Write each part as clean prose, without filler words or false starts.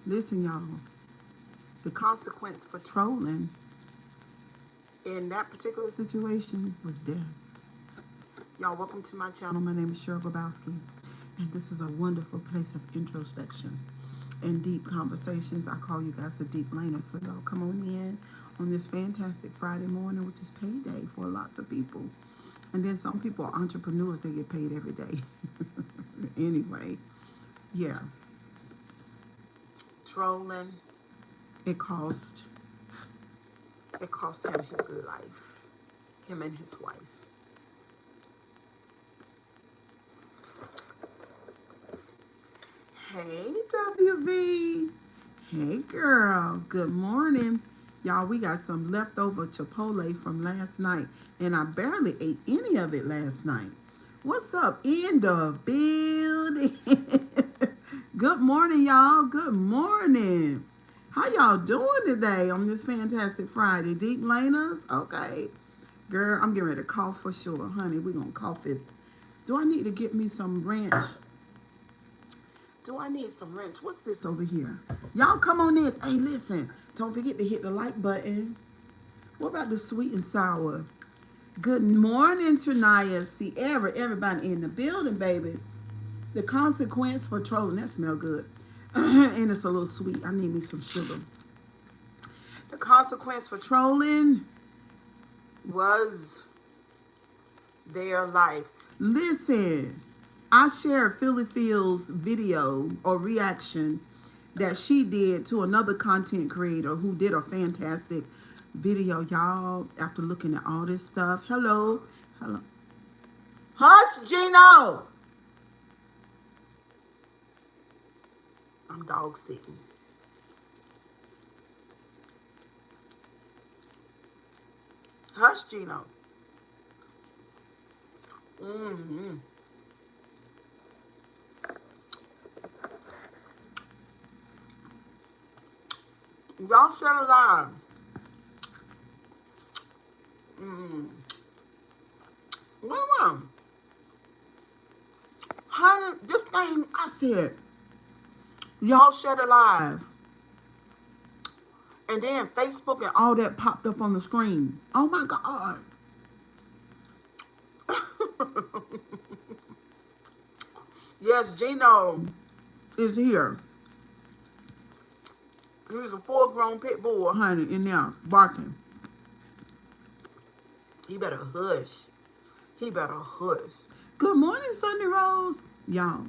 Listen, y'all, the consequence for trolling in that particular situation was death. Y'all, welcome to my channel. My name is Cheryl Grabowski, and this is a wonderful place of introspection and deep conversations. I call you guys the deep laners, so y'all come on in on this fantastic Friday morning, which is payday for lots of people. And then some people are entrepreneurs, they get paid every day. Anyway, yeah. Trolling, it cost him his life, him and his wife. Hey, WV. Hey, girl. Good morning. Y'all, we got some leftover Chipotle from last night, and I barely ate any of it last night. What's up in the building? Good morning, y'all. Good morning. How y'all doing today on this fantastic Friday? Deep laners? Okay. Girl, I'm getting ready to cough for sure. Honey, we're going to cough it. Do I need to get me some ranch? Do I need some ranch? What's this over here? Y'all come on in. Hey, listen. Don't forget to hit the like button. What about the sweet and sour? Good morning, Trinaya, Sierra, everybody in the building, baby. The consequence for trolling. That smell good. And it's a little sweet. I need me some sugar. The consequence for trolling was their life. Listen. I shared Philly Phil's video or reaction that she did to another content creator who did a fantastic video, y'all, after looking at all this stuff. Hello. Hello. Hush, Gino. I'm dog sitting. Hush, Gino. Mm-hmm. Y'all shut alive. What on? Honey, this thing I said, y'all shut alive. And then Facebook and all that popped up on the screen. Oh my God. Yes, Gino is here. He's a full-grown pit bull, honey, in there barking. He better hush. He better hush. Good morning, Sunday Rose. Y'all.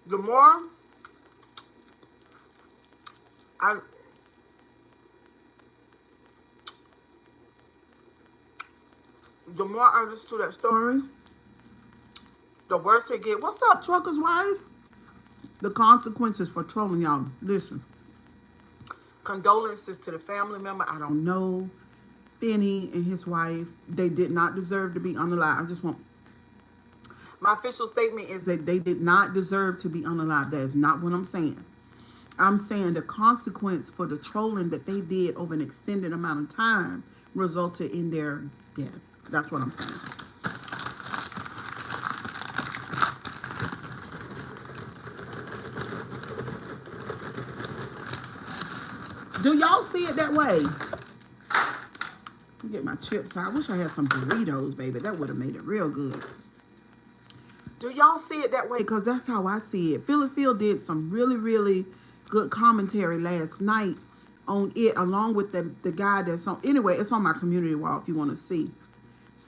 The more I understood that story, the worse it get. What's up, trucker's wife? The consequences for trolling, y'all. Listen. Condolences to the family member. I don't know. Finney and his wife, they did not deserve to be unalive. I just want... My official statement is that they did not deserve to be unalive. That is not what I'm saying. I'm saying the consequence for the trolling that they did over an extended amount of time resulted in their death. That's what I'm saying. Do y'all see it that way? Let me get my chips out. I wish I had some burritos, baby. That would have made it real good. Do y'all see it that way? Because that's how I see it. Philly Phil did some really, really good commentary last night on it, along with the guy that's on. Anyway, it's on my community wall if you want to see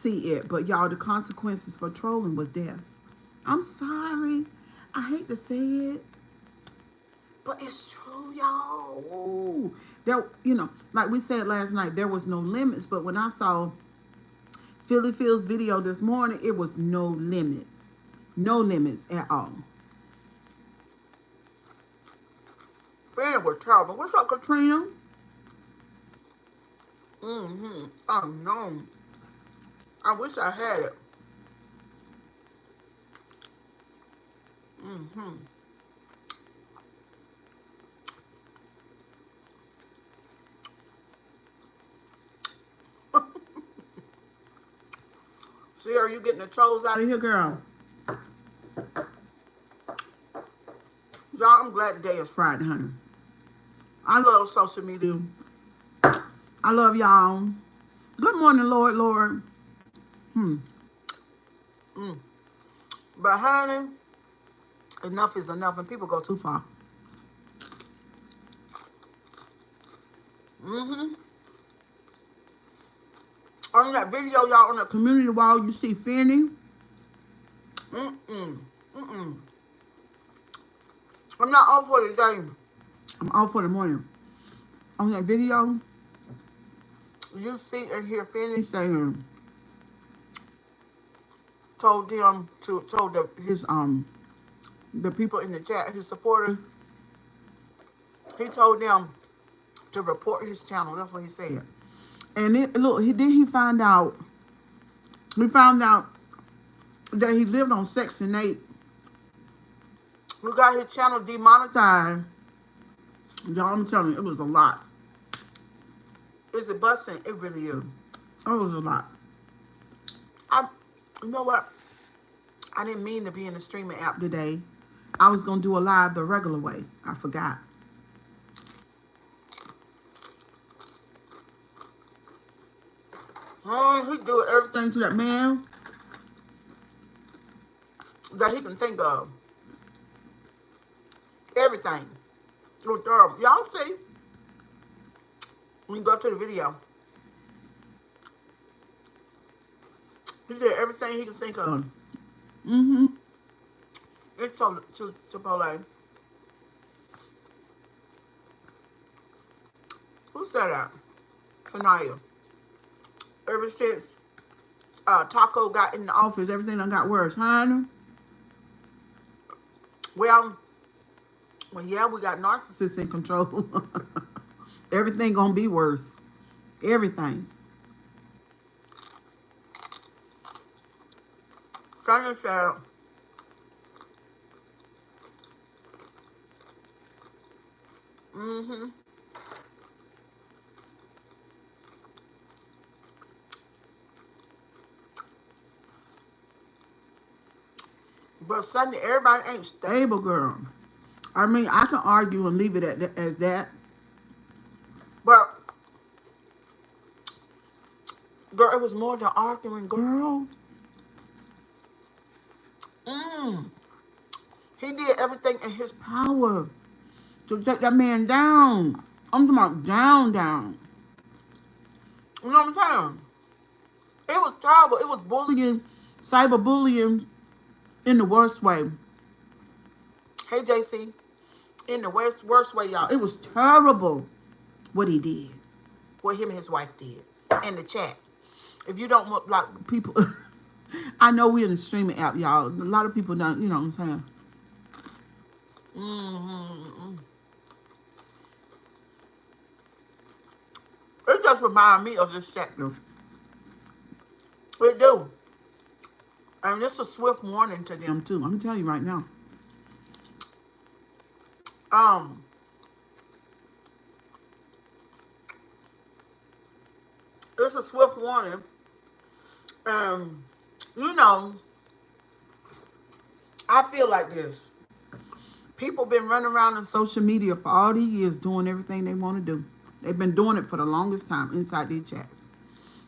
it. But y'all, the consequences for trolling was death. I'm sorry. I hate to say it. But it's true, y'all. There, you know, like we said last night, there was no limits. But when I saw Philly Phil's video this morning, it was no limits. No limits at all. It was terrible. What's up, Katrina? Oh, no. I wish I had it. See, are you getting the trolls out of here, girl? Y'all, I'm glad today is Friday, honey. I love social media. I love y'all. Good morning, Lord, Lord. Hmm. Mm. But honey, enough is enough, and people go too far. Mm-hmm. On that video, y'all, on the community wall, you see Fanny. Mm-mm. Mm-mm. I'm not off for the day. I'm off for the morning. On that video, you see and hear Fanny saying, told his the people in the chat, his supporters, he told them to report his channel. That's what he said. And he found out. We found out that he lived on Section 8. We got his channel demonetized. Y'all, I'm telling you, it was a lot. Is it busting? It really is. It was a lot. You know what? I didn't mean to be in the streaming app today. I was going to do a live the regular way. I forgot. Oh, he do everything to that man that he can think of. Everything. Y'all see? When you go to the video, he did everything he can think of. Mm-hmm. It's Chipotle. Who said that? Sanaya. Ever since Taco got in the office, everything done got worse, honey. Well, yeah, we got narcissists in control. Everything gonna be worse. Everything. Sunny said, mm-hmm. But Sunday, everybody ain't stable, girl. I mean, I can argue and leave it as that. But, girl, it was more than arguing, girl. He did everything in his power to take that man down. I'm talking about down. You know what I'm saying? It was terrible. It was bullying, cyberbullying in the worst way. Hey, JC. In the worst way, y'all. It was terrible what he did. What him and his wife did. In the chat. If you don't want, like, people... I know we're in the streaming app, y'all. A lot of people don't, you know what I'm saying? It just reminds me of this sector. It do. And it's a swift warning to them, too. I'm telling you right now. It's a swift warning. You know, I feel like this. People been running around on social media for all these years doing everything they want to do. They've been doing it for the longest time inside these chats.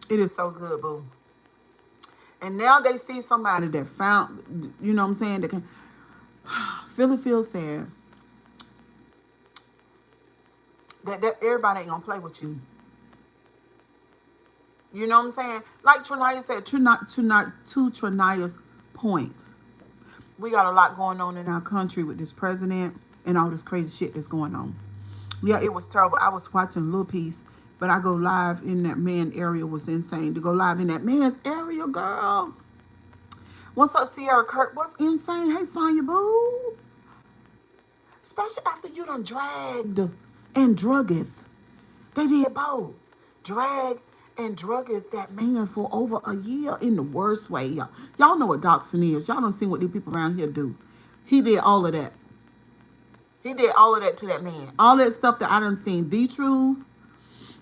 It is so good, boo. And now they see somebody that found, you know what I'm saying, that can feel sad. That everybody ain't gonna play with you. You know what I'm saying? Like Trinaya said, to Trinaya's point, we got a lot going on in our country with this president and all this crazy shit that's going on. Yeah, it was terrible. I was watching a little piece, but I go live in that man area was insane. To go live in that man's area, girl. What's up, Sierra Kirk? What's insane? Hey, Sonya Boo. Especially after you done dragged and druggeth. They did both. Drag and druggeth that man for over a year in the worst way, y'all. Y'all know what doxing is. Y'all done seen what these people around here do. He did all of that. He did all of that to that man. All that stuff that I done seen The Truth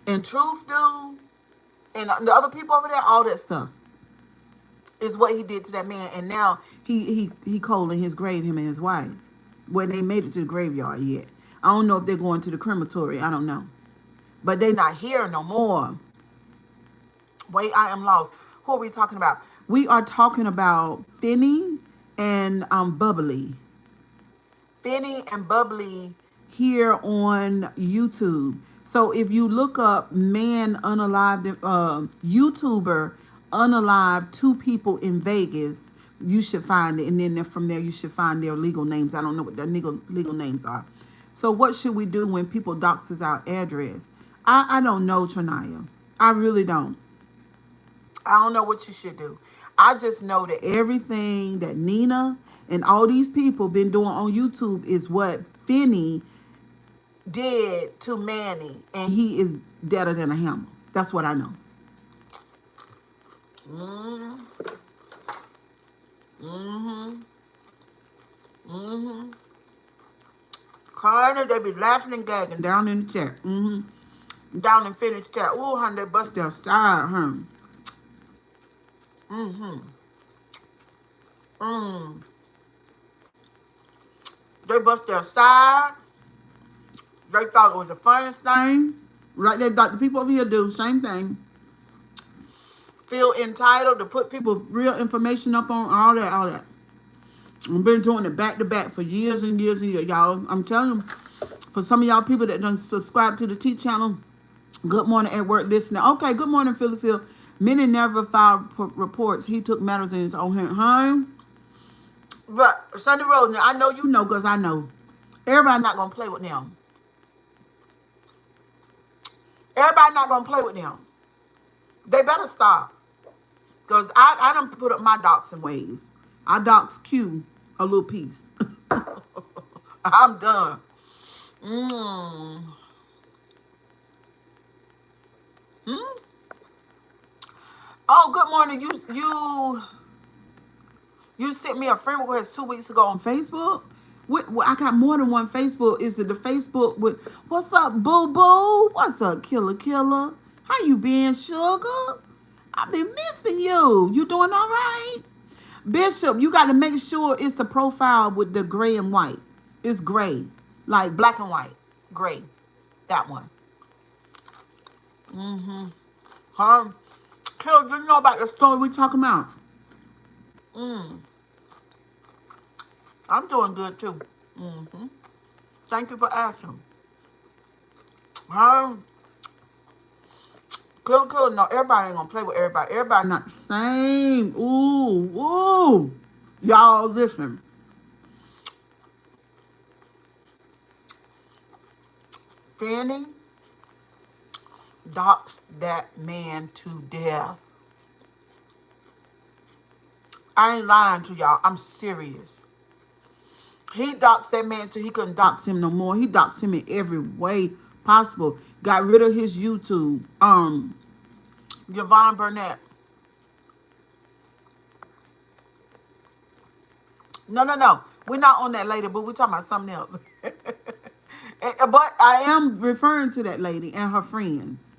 and Truth do and the other people over there, all that stuff. Is what he did to that man, and now he cold in his grave, him and his wife. When they made it to the graveyard yet. I don't know if they're going to the crematory. I don't know. But they not here no more. Wait, I am lost. Who are we talking about? We are talking about Finney and Bubbly. Finney and Bubbly here on YouTube. So if you look up man unalived, YouTuber unalive two people in Vegas, you should find it. And then from there, you should find their legal names. I don't know what their legal names are. So what should we do when people doxes our address? I don't know, Trinaya. I really don't. I don't know what you should do. I just know that everything that Nina and all these people been doing on YouTube is what Finney did to Manny, and he is deader than a hammer. That's what I know. Carter, they be laughing and gagging down in the chat. Down in Finney's chat. Ooh, honey, they bust their side, huh? They bust their side. They thought it was the funniest thing. Like they thought the people over here do. Same thing. Feel entitled to put people real information up on all that. I've been doing it back to back for years and years and years, y'all. I'm telling you, for some of y'all people that don't subscribe to the T channel, good morning at work listening. Okay, good morning, Phil. Many never filed reports. He took matters in his own hand. Huh? But Sunday Rose, now I know you know because I know. Everybody not going to play with them. Everybody not going to play with them. They better stop. Because I done put up my doxing ways. I dox Q a little piece. I'm done. Oh, good morning. You sent me a friend request 2 weeks ago on Facebook. I got more than one Facebook. Is it the Facebook with what's up, boo boo? What's up, killer? How you been, sugar? I've been missing you. You doing all right? Bishop, you got to make sure it's the profile with the gray and white. It's gray, like black and white, gray. That one. Huh? Kill, do you know about the story we talking about? I'm doing good too. Thank you for asking. Huh? Kill, no, everybody ain't gonna play with everybody. Everybody not the same. Ooh. Y'all listen. Fanny doxed that man to death. I ain't lying to y'all. I'm serious. He doxed that man till he couldn't dox him no more. He doxed him in every way possible. Got rid of his YouTube. Yvonne Burnett. No. We're not on that lady, but we're talking about something else. But I am referring to that lady and her friends.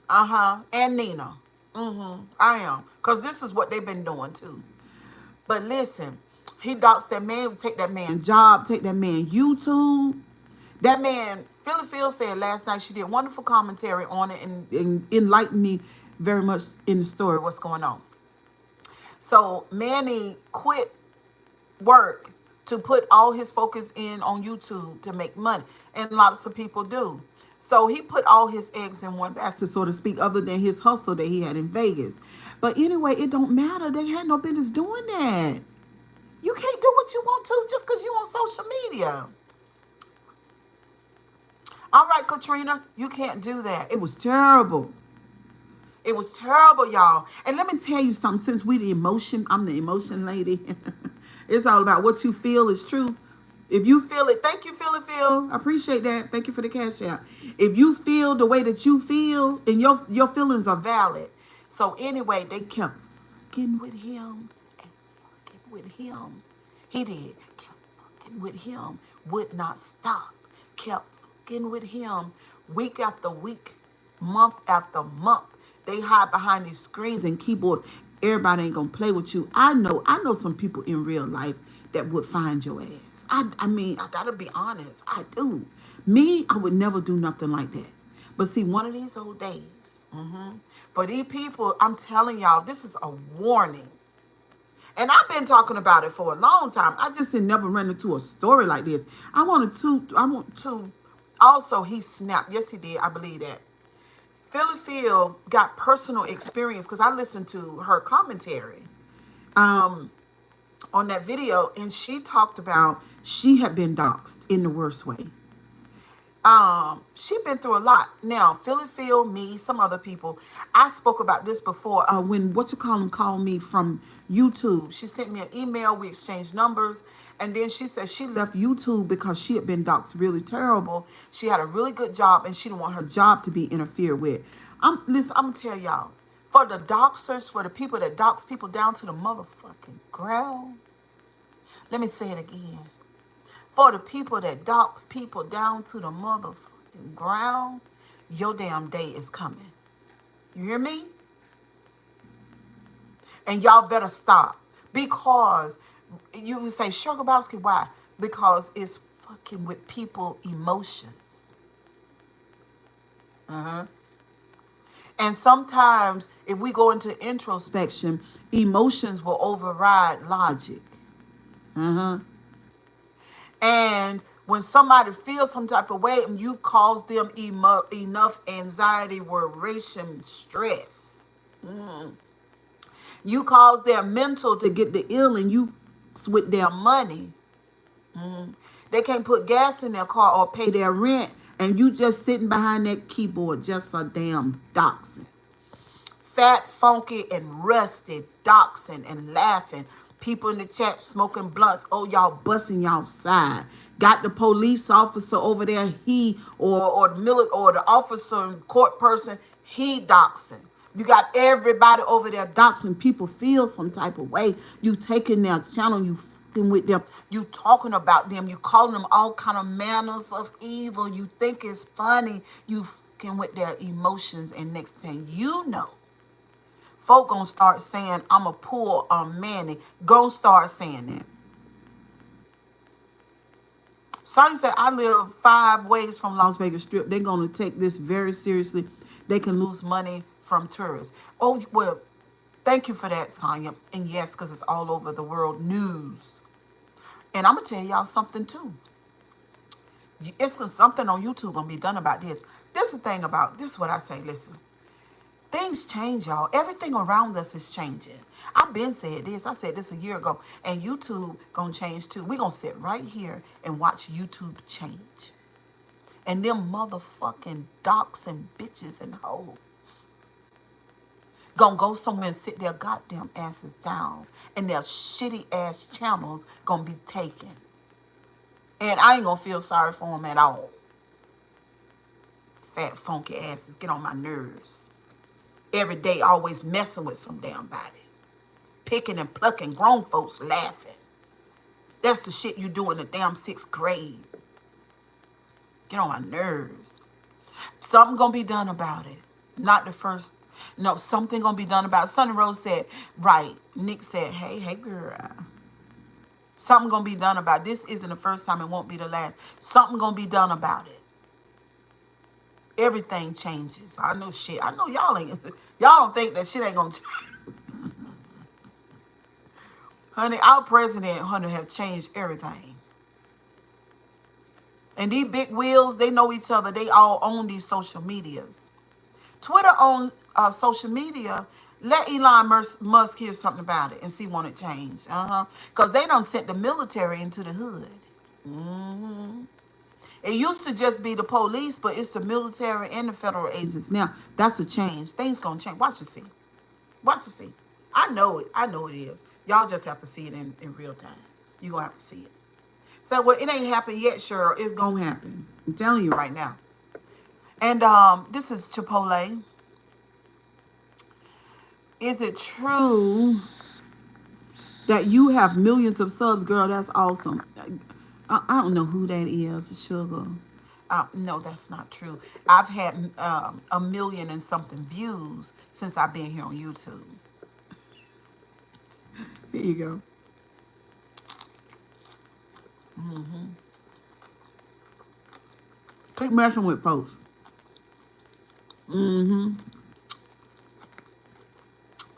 And Nina. I am. Because this is what they've been doing too. But listen, he doxed that man, take that man's job, take that man YouTube. That man, Phil said last night she did wonderful commentary on it and enlightened me very much in the story what's going on. So Manny quit work to put all his focus in on YouTube to make money. And lots of people do. So he put all his eggs in one basket, so to speak, other than his hustle that he had in Vegas. But anyway, it don't matter. They had no business doing that. You can't do what you want to just because you're on social media. All right, Katrina, you can't do that. It was terrible. It was terrible, y'all. And let me tell you something. Since I'm the emotion lady. It's all about what you feel is true. If you feel it, thank you, Phil. I appreciate that. Thank you for the cash out. If you feel the way that you feel, and your feelings are valid. So anyway, they kept fucking with him and fucking with him. He did. Kept fucking with him. Would not stop. Kept fucking with him. Week after week, month after month. They hide behind these screens and keyboards. everybody ain't gonna play with you. I know some people in real life that would find your ass. I mean, I gotta be honest. I do. Me, I would never do nothing like that. But see, one of these old days, for these people, I'm telling y'all, this is a warning. And I've been talking about it for a long time. I just didn't never run into a story like this. I want to also he snapped. Yes, he did. I believe that. Philly Phil got personal experience because I listened to her commentary um, on that video, and she talked about she had been doxxed in the worst way. She been through a lot. Now, Philly Phil, me, some other people. I spoke about this before. When what you call them called me from YouTube. She sent me an email. We exchanged numbers, and then she said she left YouTube because she had been doxxed really terrible. She had a really good job, and she didn't want her job to be interfered with. Listen. I'm gonna tell y'all. For the doxers, for the people that dox people down to the motherfucking ground. Let me say it again. For the people that dox people down to the motherfucking ground, your damn day is coming. You hear me? And y'all better stop. Because you say, Sugar Bowski, why? Because it's fucking with people emotions. And sometimes if we go into introspection, emotions will override logic. And when somebody feels some type of way and you've caused them enough anxiety, worration, stress, you cause their mental to get the ill and you with their money. They can't put gas in their car or pay their rent, and you just sitting behind that keyboard just a damn doxing. Fat, funky, and rusty, doxing and laughing. People in the chat smoking blunts. Oh, y'all busting y'all side. Got the police officer over there. He or the officer and court person. He doxing. You got everybody over there doxing. People feel some type of way. You taking their channel. You fucking with them. You talking about them. You calling them all kind of manners of evil. You think it's funny. You fucking with their emotions. And next thing you know, folk gonna start saying, I'm a poor Manny. Gonna start saying that. Sonny said, I live 5 ways from Las Vegas Strip. They're gonna take this very seriously. They can lose money from tourists. Oh, well, thank you for that, Sonya. And yes, because it's all over the world news. And I'm gonna tell y'all something too. It's something on YouTube gonna be done about this. This is the thing about this is what I say, listen. Things change, y'all. Everything around us is changing. I've been said this. I said this a year ago. And YouTube gonna change too. We gonna sit right here and watch YouTube change. And them motherfucking docs and bitches and hoes gonna go somewhere and sit their goddamn asses down. And their shitty ass channels gonna be taken. And I ain't gonna feel sorry for them at all. Fat funky asses get on my nerves. Every day always messing with some damn body. Picking and plucking grown folks laughing. That's the shit you do in the damn 6th grade. Get on my nerves. Something gonna be done about it. Not the first. No, something gonna be done about it. Sunny Rose said, right. Nick said, hey girl. Something gonna be done about it. This isn't the first time. It won't be the last. Something gonna be done about it. Everything changes. I know shit. I know y'all ain't. Y'all don't think that shit ain't gonna change. Honey, our president, honey, have changed everything. And these big wheels, they know each other. They all own these social medias. Twitter owns social media. Let Elon Musk hear something about it and see when it change. Because they done sent the military into the hood. It used to just be the police, but it's the military and the federal agents. Now, that's a change. Things gonna change. Watch and see. Watch and see. I know it. I know it is. Y'all just have to see it in real time. You're gonna have to see it. So, well, it ain't happened yet, Cheryl. It's gonna happen. I'm telling you right now. And this is Chipotle. Is it true that you have millions of subs, girl? That's awesome. I don't know who that is, Sugar. No, that's not true. I've had 1 million and something views since I've been here on YouTube. you go. Keep messing with folks.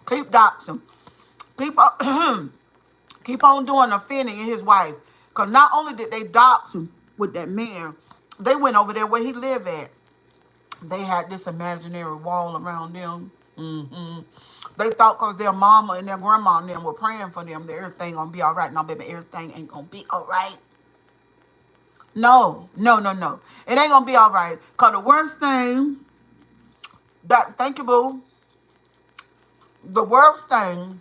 Keep doxing. Keep on, keep on doing offending his wife. Because not only did they dox him with that man, they went over there where he lived at. They had this imaginary wall around them. They thought because their mama and their grandma and them were praying for them that everything gonna be all right. No, baby, everything ain't gonna be all right. No, no, no, no. It ain't gonna be all right. Because the worst thing that, thank you, boo. The worst thing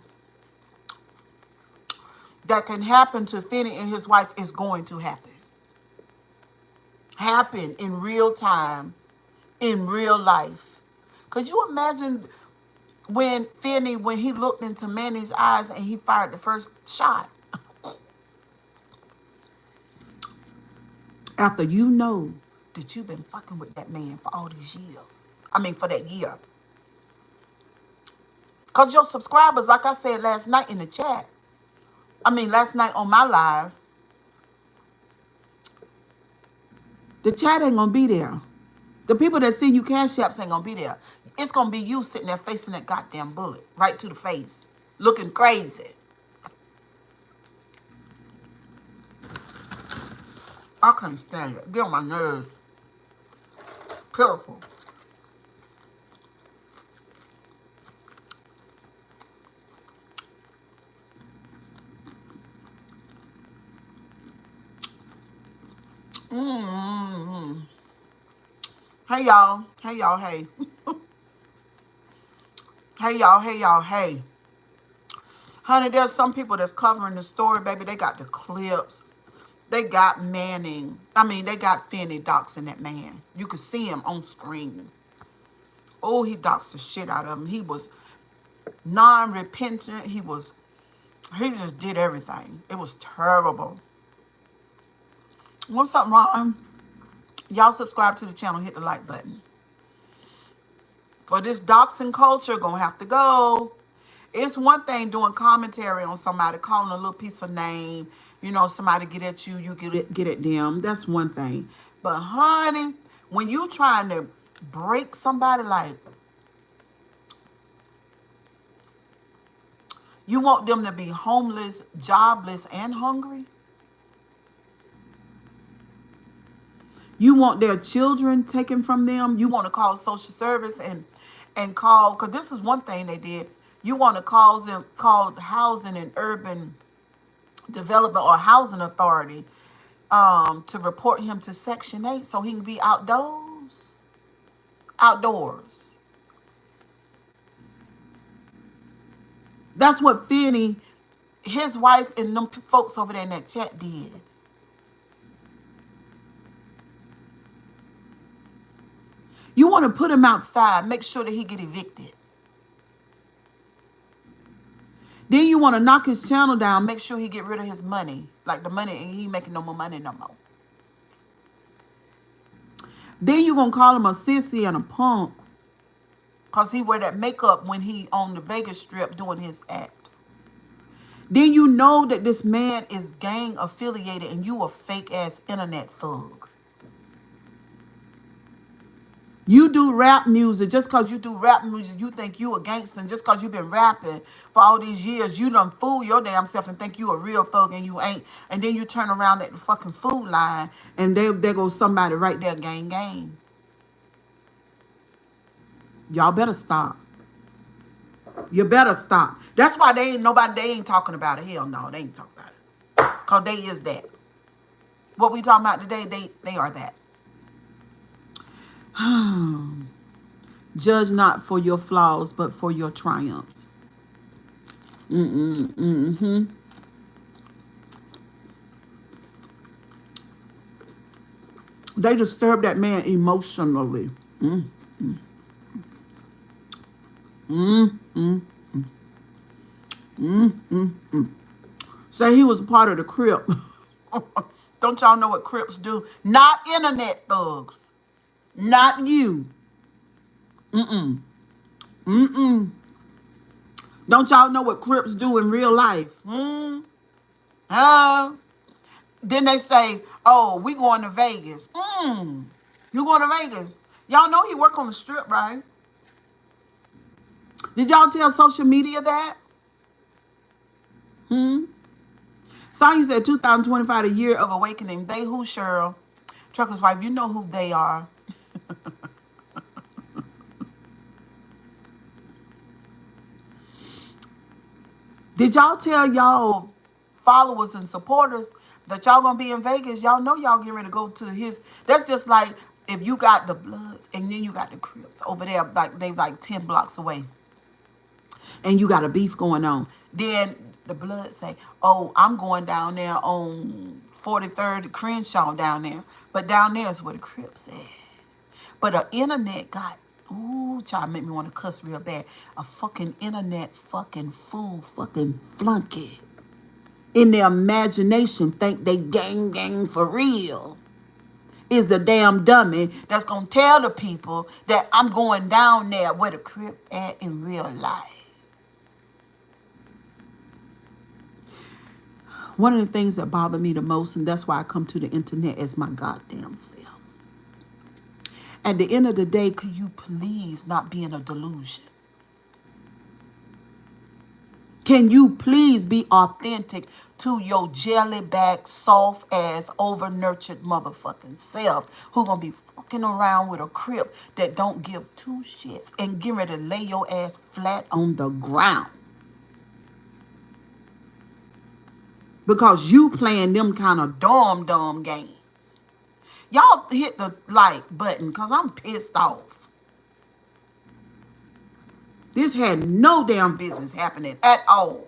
that can happen to Finney and his wife is going to happen. Happen in real time, in real life. Could you imagine when Finney, when he looked into Manny's eyes and he fired the first shot? After you know that you've been fucking with that man for all these years. I mean, for that year. Because your subscribers, like I said last night in the chat, last night on my live, the chat ain't going to be there. The people that send you cash apps ain't going to be there. It's going to be you sitting there facing that goddamn bullet right to the face, looking crazy. I can't stand it. Get on my nerves. Pitiful. Hey, y'all. Hey, y'all. Hey. Hey, y'all. Hey, y'all. Hey. Honey, there's some people that's covering the story, baby. They got the clips. They got they got Finney doxing that man. You could see him on screen. Oh, he doxed the shit out of him. He was non-repentant. He just did everything. It was terrible. What's up, Ron? Y'all subscribe to the channel. Hit the like button. For this doxing culture, gonna have to go. It's one thing doing commentary on somebody, calling a little piece of name. You know, somebody get at you, you get at them. That's one thing. But honey, when you trying to break somebody, like, you want them to be homeless, jobless, and hungry? You want their children taken from them? You want to call social service and call, because this is one thing they did. You want to call Housing and Urban Development or Housing Authority to report him to Section 8 so he can be outdoors. That's what Finney, his wife, and them folks over there in that chat did. You want to put him outside, make sure that he get evicted. Then you want to knock his channel down, make sure he get rid of his money. Like the money, and he making no more money no more. Then you going to call him a sissy and a punk because he wear that makeup when he on the Vegas Strip doing his act. Then you know that this man is gang affiliated and you a fake ass internet thug. You do rap music. Just because you do rap music, you think you a gangster. And just because you been rapping for all these years, you done fool your damn self and think you a real thug and you ain't. And then you turn around at the fucking food line and there goes somebody right there, gang. Y'all better stop. You better stop. That's why they ain't talking about it. Hell no, they ain't talking about it. Because they is that. What we talking about today, they are that. Judge not for your flaws, but for your triumphs. They disturbed that man emotionally. Say he was a part of the Crip. Don't y'all know what Crips do? Not internet thugs. Not you. Don't y'all know what Crips do in real life? Uh, then they say, oh, we going to Vegas. You going to Vegas? Y'all know he work on the strip, right? Did y'all tell social media that? Sonya said 2025, the year of awakening. They who, Cheryl? Trucker's wife, you know who they are. Did y'all tell y'all followers and supporters that y'all gonna be in Vegas? Y'all know y'all getting ready to go to his. That's just like if you got the Bloods and then you got the Crips over there, like they like 10 blocks away, and you got a beef going on. Then the Bloods say, "Oh, I'm going down there on 43rd Crenshaw down there, but down there is where the Crips at." But the internet got, ooh, child, make me want to cuss real bad. A fucking internet fucking fool, fucking flunky. In their imagination, think they gang for real. Is the damn dummy that's going to tell the people that I'm going down there where the Crip at in real life. One of the things that bother me the most, and that's why I come to the internet as my goddamn self. At the end of the day, could you please not be in a delusion? Can you please be authentic to your jelly-back, soft-ass, over-nurtured motherfucking self who gonna be fucking around with a Crip that don't give two shits and get ready to lay your ass flat on the ground? Because you playing them kind of dumb games. Y'all hit the like button because I'm pissed off. This had no damn business happening at all.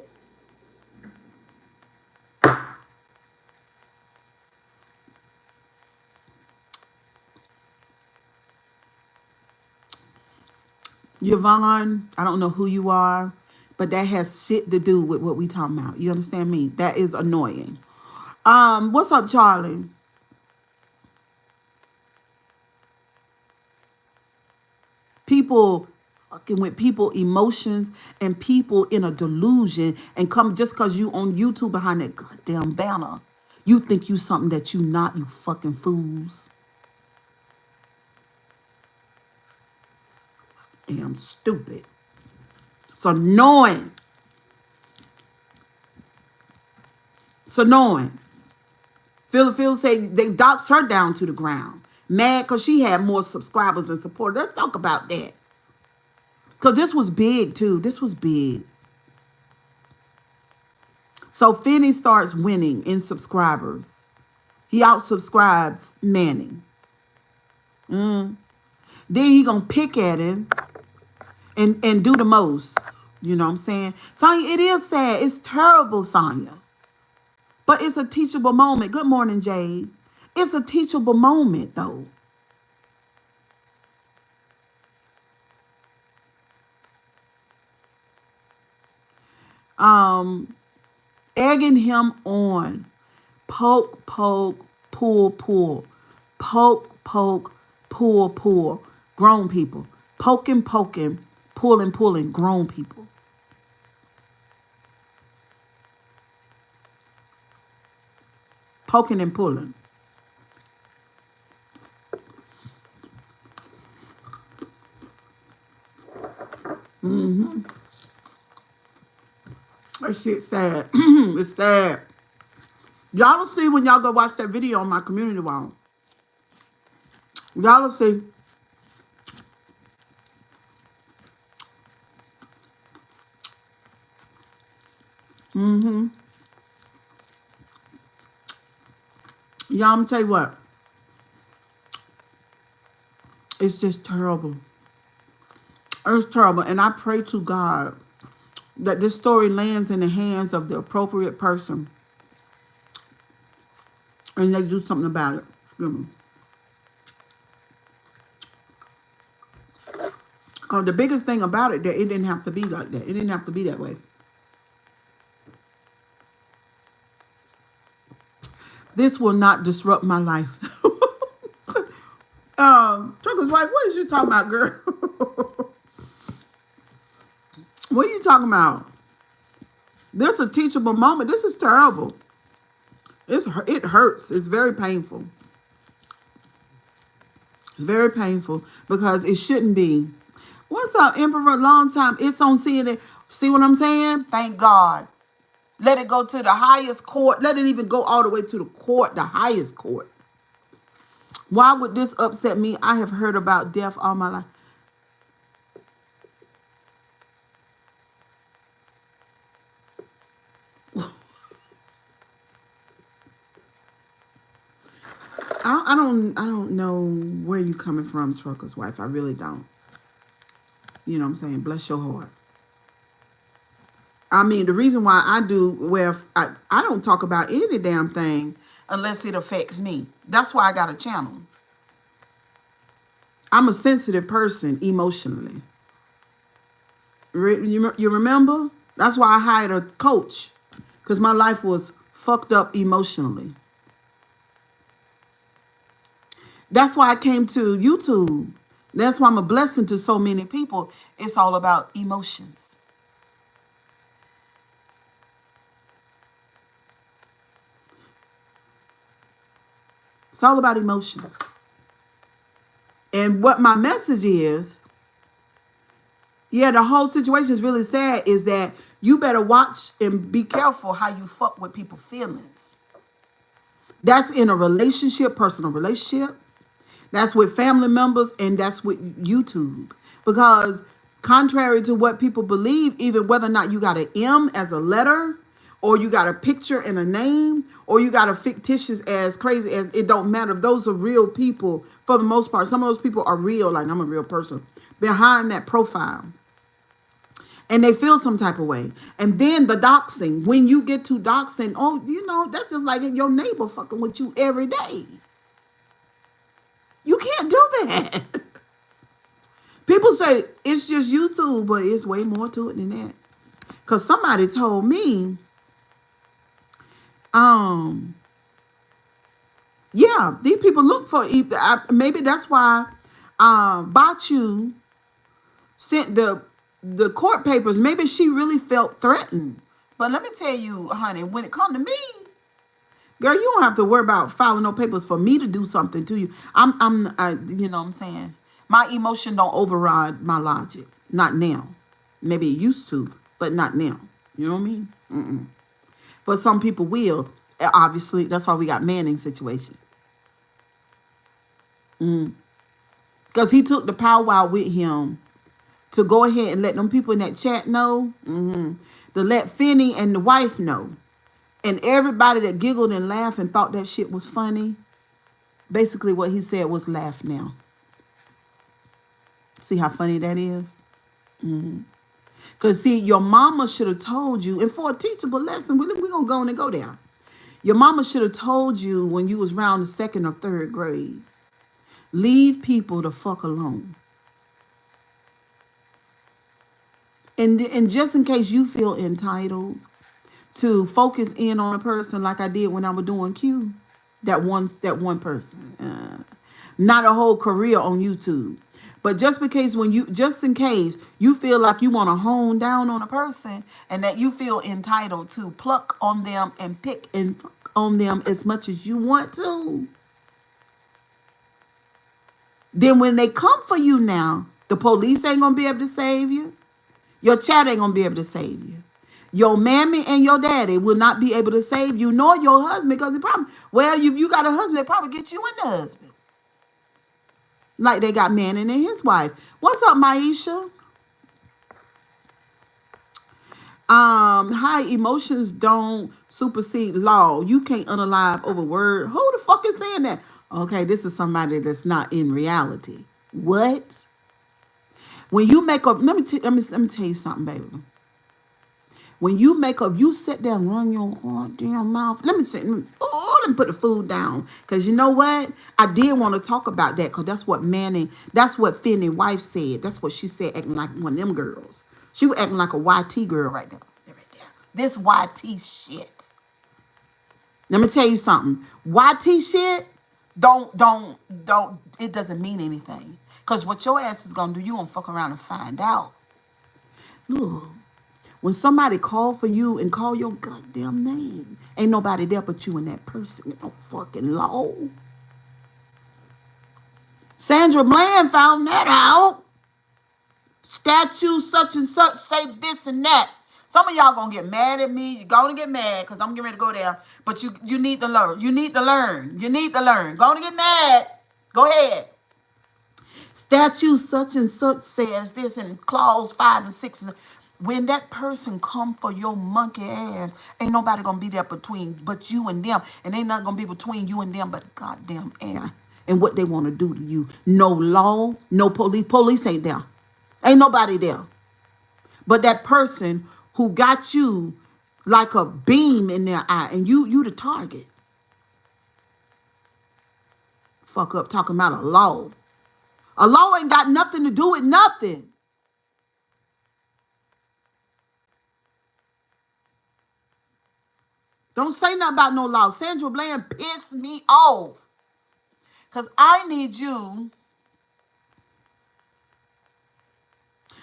Yvonne, I don't know who you are, but that has shit to do with what we talking about. You understand me? That is annoying. What's up, Charlie? People fucking with people emotions and people in a delusion and come just because you on YouTube behind that goddamn banner. You think you something that you not, you fucking fools. Damn stupid. It's annoying. It's annoying. Phil say they doxed her down to the ground. Mad because she had more subscribers and support. Let's talk about that. Because this was big too. This was big. So Finney starts winning in subscribers. He out-subscribes Manning. Then he gonna pick at him and do the most. You know what I'm saying? Sonya, it is sad. It's terrible, Sonya. But it's a teachable moment. Good morning, Jade. It's a teachable moment, though. Egging him on. Poke, poke, pull, pull. Poke, poke, pull, pull. Grown people. Poking, poking, pulling, pulling. Grown people. Poking and pulling. That shit's sad. It's sad. Y'all will see when y'all go watch that video on my community wall. Y'all will see. Y'all, I'm gonna tell you what. It's just terrible. It's terrible. And I pray to God that this story lands in the hands of the appropriate person and they do something about it. Excuse me. Because the biggest thing about it, that it didn't have to be like that. It didn't have to be that way. This will not disrupt my life. Trucker's wife, what is you talking about, girl? What are you talking about? There's a teachable moment. This is terrible. It hurts. It's very painful. It's very painful because it shouldn't be. What's up, Emperor? Long time. It's on CNN. See what I'm saying? Thank God. Let it go to the highest court. Let it even go all the way to the court, the highest court. Why would this upset me? I have heard about death all my life. I don't know where you coming from, trucker's wife. I really don't. You know what I'm saying? Bless your heart. I mean, the reason why I do, well, I don't talk about any damn thing unless it affects me. That's why I got a channel. I'm a sensitive person emotionally. You remember? That's why I hired a coach, because my life was fucked up emotionally. That's why I came to YouTube. That's why I'm a blessing to so many people. It's all about emotions. It's all about emotions. And what my message is, yeah, the whole situation is really sad, is that you better watch and be careful how you fuck with people's feelings. That's in a relationship, personal relationship. That's with family members, and that's with YouTube. Because contrary to what people believe, even whether or not you got an M as a letter, or you got a picture and a name, or you got a fictitious as crazy as, it don't matter. Those are real people for the most part. Some of those people are real, like I'm a real person behind that profile. And they feel some type of way. And then the doxing. When you get to doxing, oh, that's just like your neighbor fucking with you every day. You can't do that. People say it's just YouTube, but it's way more to it than that. Because somebody told me, yeah, these people look for, maybe that's why Bachu sent the court papers. Maybe she really felt threatened. But let me tell you, honey, when it comes to me, girl, you don't have to worry about filing no papers for me to do something to you. You know what I'm saying? My emotion don't override my logic. Not now. Maybe it used to, but not now. You know what I mean? Mm-mm. But some people will. Obviously, that's why we got Manning situation. Because he took the powwow with him to go ahead and let them people in that chat know. To let Finney and the wife know. And everybody that giggled and laughed and thought that shit was funny, basically what he said was laugh now. See how funny that is? Because, see, your mama should have told you, and for a teachable lesson, we're going to go on and go there. Your mama should have told you when you was around the 2nd or 3rd grade, leave people the fuck alone. And just in case you feel entitled to focus in on a person like I did when I was doing Q, that one person, not a whole career on YouTube. But just in case you feel like you want to hone down on a person and that you feel entitled to pluck on them and pick and fuck on them as much as you want to, then when they come for you now, the police ain't going to be able to save you. Your chat ain't going to be able to save you. Your mammy and your daddy will not be able to save you, nor your husband, because you got a husband, they probably get you and the husband. Like they got Manning and his wife. What's up, Maisha? High emotions don't supersede law. You can't unalive over word. Who the fuck is saying that? Okay, this is somebody that's not in reality. What? When you make up, let me tell you something, baby. When you sit there and run your goddamn mouth. Let me put the food down. Because you know what? I did want to talk about that because that's what Finney's wife said. That's what she said, acting like one of them girls. She was acting like a YT girl right there. Right there. This YT shit. Let me tell you something. YT shit, don't, it doesn't mean anything. Because what your ass is going to do, you going to fuck around and find out. Look. When somebody call for you and call your goddamn name, ain't nobody there but you and that person. No fucking law. Sandra Bland found that out. Statue such and such say this and that. Some of y'all gonna get mad at me. You're gonna get mad because I'm getting ready to go there. But you need to learn. You need to learn. You need to learn. Gonna get mad. Go ahead. Statue such and such says this in clause 5 and 6. When that person come for your monkey ass, ain't nobody gonna be there between but you and them. And ain't nothing gonna be between you and them but goddamn air. And what they want to do to you. No law, no police. Police ain't there. Ain't nobody there. But that person who got you like a beam in their eye, and you the target. Fuck up talking about a law. A law ain't got nothing to do with nothing. Don't say nothing about no law. Sandra Bland pissed me off. Because I need you.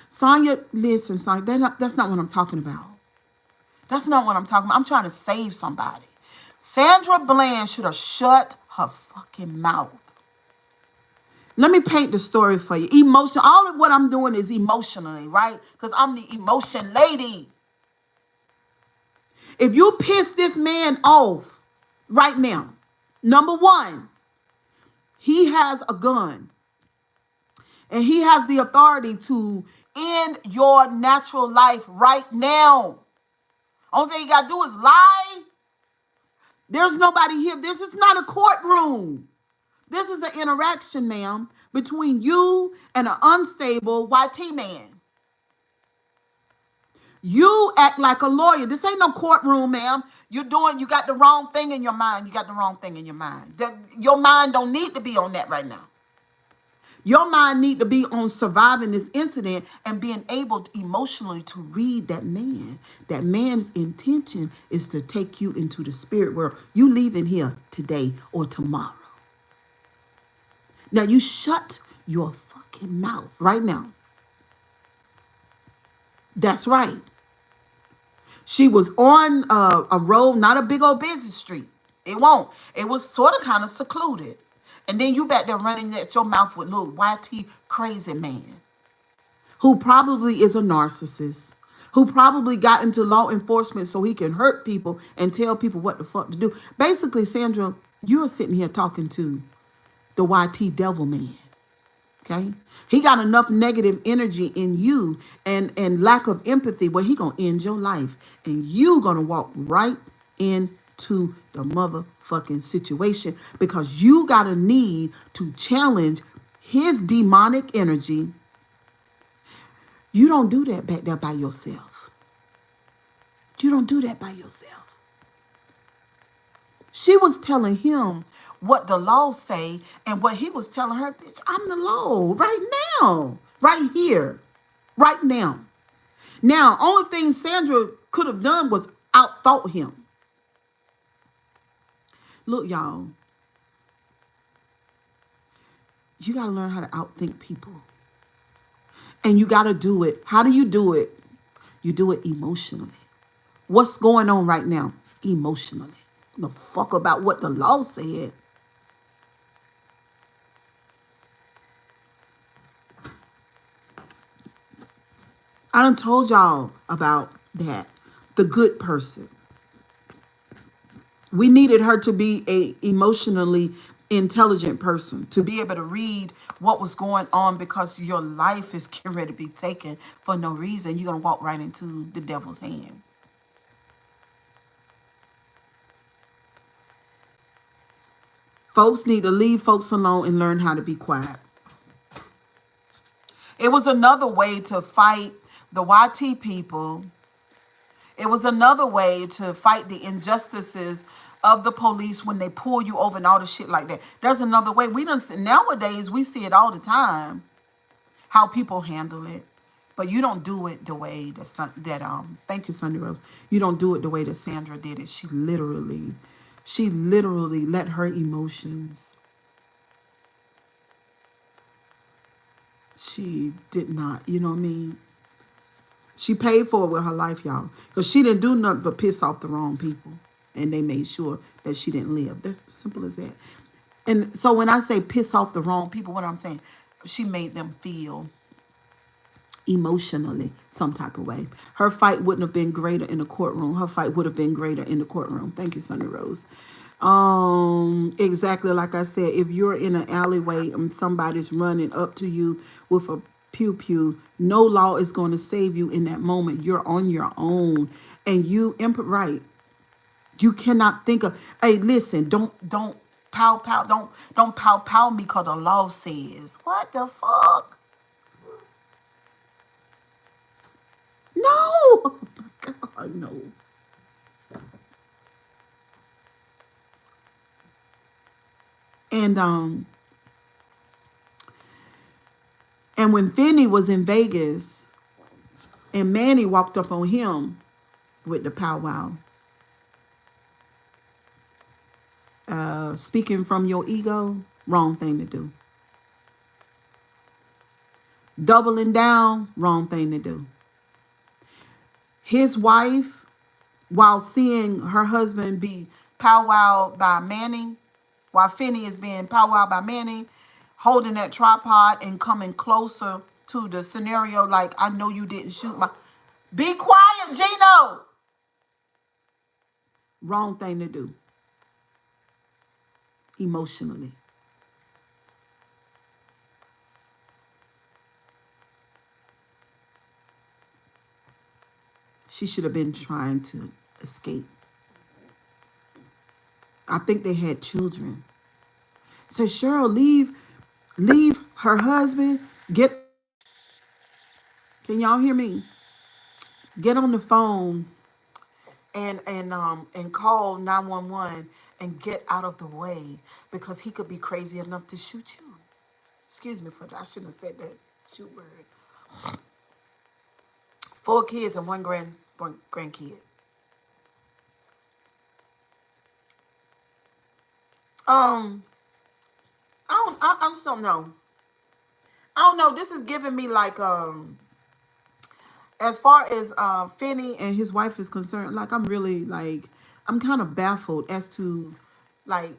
Sonya, listen, Sonya, that's not what I'm talking about. That's not what I'm talking about. I'm trying to save somebody. Sandra Bland should have shut her fucking mouth. Let me paint the story for you. Emotion. All of what I'm doing is emotionally, right? Because I'm the emotion lady. If you piss this man off right now, number one, he has a gun. And he has the authority to end your natural life right now. Only thing you got to do is lie. There's nobody here. This is not a courtroom. This is an interaction, ma'am, between you and an unstable YT man. You act like a lawyer. This ain't no courtroom, ma'am. You got the wrong thing in your mind. You got the wrong thing in your mind. Your mind don't need to be on that right now. Your mind need to be on surviving this incident and being able to emotionally to read that man. That man's intention is to take you into the spirit world. You leaving here today or tomorrow. Now you shut your fucking mouth right now. That's right. She was on a road, not a big old busy street. It won't. It was sort of kind of secluded. And then you back there running at your mouth with little YT crazy man who probably is a narcissist, who probably got into law enforcement so he can hurt people and tell people what the fuck to do. Basically, Sandra, you're sitting here talking to the YT devil man. Okay? He got enough negative energy in you and lack of empathy where he gonna end your life. And you gonna walk right into the motherfucking situation because you got a need to challenge his demonic energy. You don't do that back there by yourself. You don't do that by yourself. She was telling him what the law say and what he was telling her, bitch, I'm the law right now, right here, right now. Now, only thing Sandra could have done was outthought him. Look, y'all, you got to learn how to outthink people. And you got to do it. How do you do it? You do it emotionally. What's going on right now? Emotionally. No fuck about what the law said. I done told y'all about that. The good person. We needed her to be a emotionally intelligent person, to be able to read what was going on because your life is getting ready to be taken for no reason. You're going to walk right into the devil's hands. Folks need to leave folks alone and learn how to be quiet. It was another way to fight the YT people. It was another way to fight the injustices of the police when they pull you over and all the shit like that. There's another way. Nowadays we see it all the time, how people handle it. But you don't do it the way thank you, Sunday Rose. You don't do it the way that Sandra did it. She literally let her emotions. She did not, you know what I mean? She paid for it with her life, y'all. Because she didn't do nothing but piss off the wrong people. And they made sure that she didn't live. That's simple as that. And so when I say piss off the wrong people, what I'm saying, she made them feel emotionally some type of way. Her fight wouldn't have been greater in the courtroom. Her fight would have been greater in the courtroom. Thank you, Sunny Rose. Exactly like I said, if you're in an alleyway and somebody's running up to you with a pew pew, no law is going to save you in that moment. You're on your own, and right. You cannot think of, hey, listen, don't don't pow pow me because the law says. What the fuck? No. Oh my God, no. And and when Finney was in Vegas and Manny walked up on him with the powwow, speaking from your ego, wrong thing to do. Doubling down, wrong thing to do. His wife, while seeing her husband be powwowed by Manny, while Finney is being powwowed by Manny, holding that tripod and coming closer to the scenario like, I know you didn't shoot my... Be quiet, Gino! Wrong thing to do. Emotionally. She should have been trying to escape. I think they had children. So Cheryl, leave her husband. Can y'all hear me? Get on the phone and call 911 and get out of the way because he could be crazy enough to shoot you. Excuse me for that. I shouldn't have said that shoot word. 4 kids and one grandkid. I just don't know. I don't know. This is giving me like as far as Finney and his wife is concerned, like I'm really like I'm kind of baffled as to like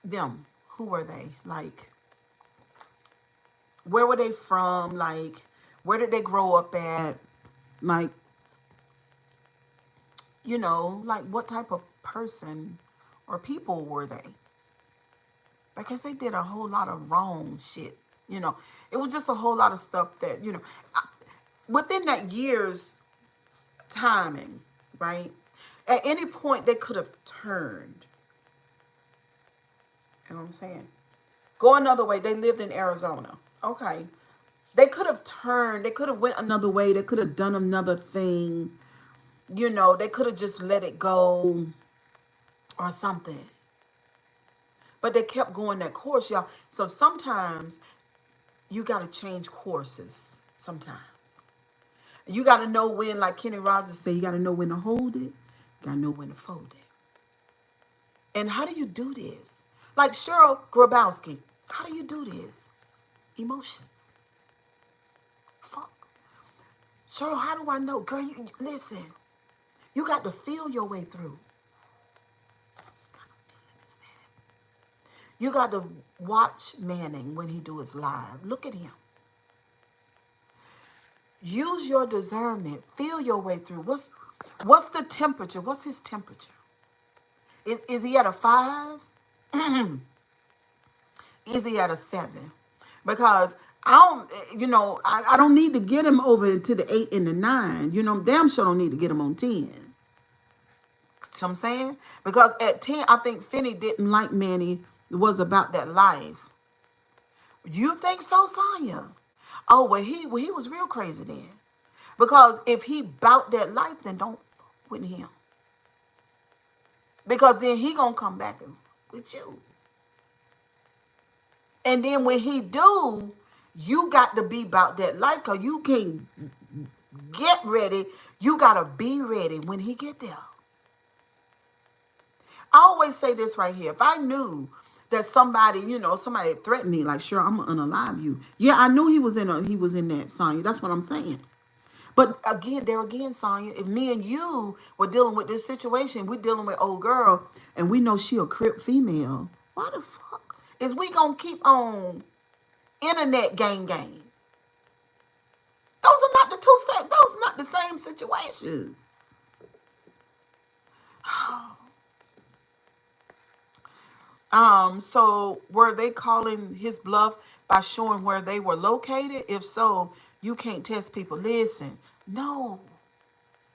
them. Who were they? Like where were they from? Like where did they grow up at? Like like what type of person or people were they? Because they did a whole lot of wrong shit. It was just a whole lot of stuff that, within that year's timing, right? At any point, they could have turned. You know what I'm saying? Go another way. They lived in Arizona. Okay. They could have turned. They could have went another way. They could have done another thing. They could have just let it go or something. But they kept going that course, y'all. So sometimes you got to change courses sometimes. You got to know when, like Kenny Rogers said, you got to know when to hold it. You got to know when to fold it. And how do you do this? Like Cheryl Grabowski, how do you do this? Emotions. Fuck. Cheryl, how do I know? Girl, listen. You got to feel your way through. You got to watch Manning when he do his live. Look at him. Use your discernment. Feel your way through. What's the temperature? What's his temperature? Is he at a 5? Is he at a 7? Because I don't need to get him over to the 8 and the 9. Damn sure don't need to get him on 10. So I'm saying? Because at 10, I think Finney didn't like Manny. Was about that life. You think so, Sonya? Oh, well, he was real crazy then. Because if he bout that life, then don't fuck with him. Because then he gonna come back with you. And then when he do, you got to be about that life because you can't get ready. You got to be ready when he get there. I always say this right here. If I knew that somebody threatened me, like, sure, I'm gonna unalive you. Yeah, I knew he was in that song. That's what I'm saying. But again, there again, Sonya, if me and you were dealing with this situation, we're dealing with old girl, and we know she a crip female. Why the fuck is we gonna keep on internet gang? Those are not the two same. Those are not the same situations. So were they calling his bluff by showing where they were located? If so, you can't test people. Listen, no,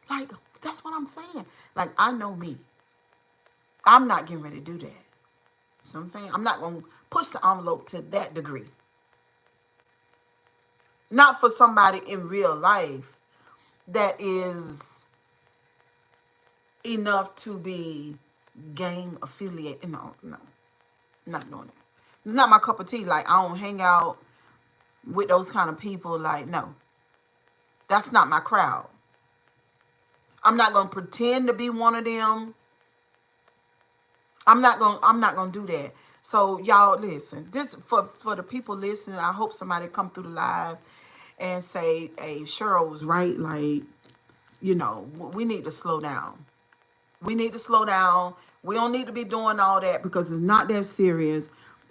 like that's what I'm saying. Like I know me. I'm not getting ready to do that. So I'm saying I'm not gonna push the envelope to that degree. Not for somebody in real life that is enough to be gang affiliate. No, no, not doing that. It's not my cup of tea. Like I don't hang out with those kind of people. Like no, that's not my crowd. I'm not gonna pretend to be one of them. I'm not gonna do that. So y'all listen. This for the people listening. I hope somebody come through the live and say, "Hey, Cheryl's right. Like, we need to slow down. We need to slow down. We don't need to be doing all that because it's not that serious.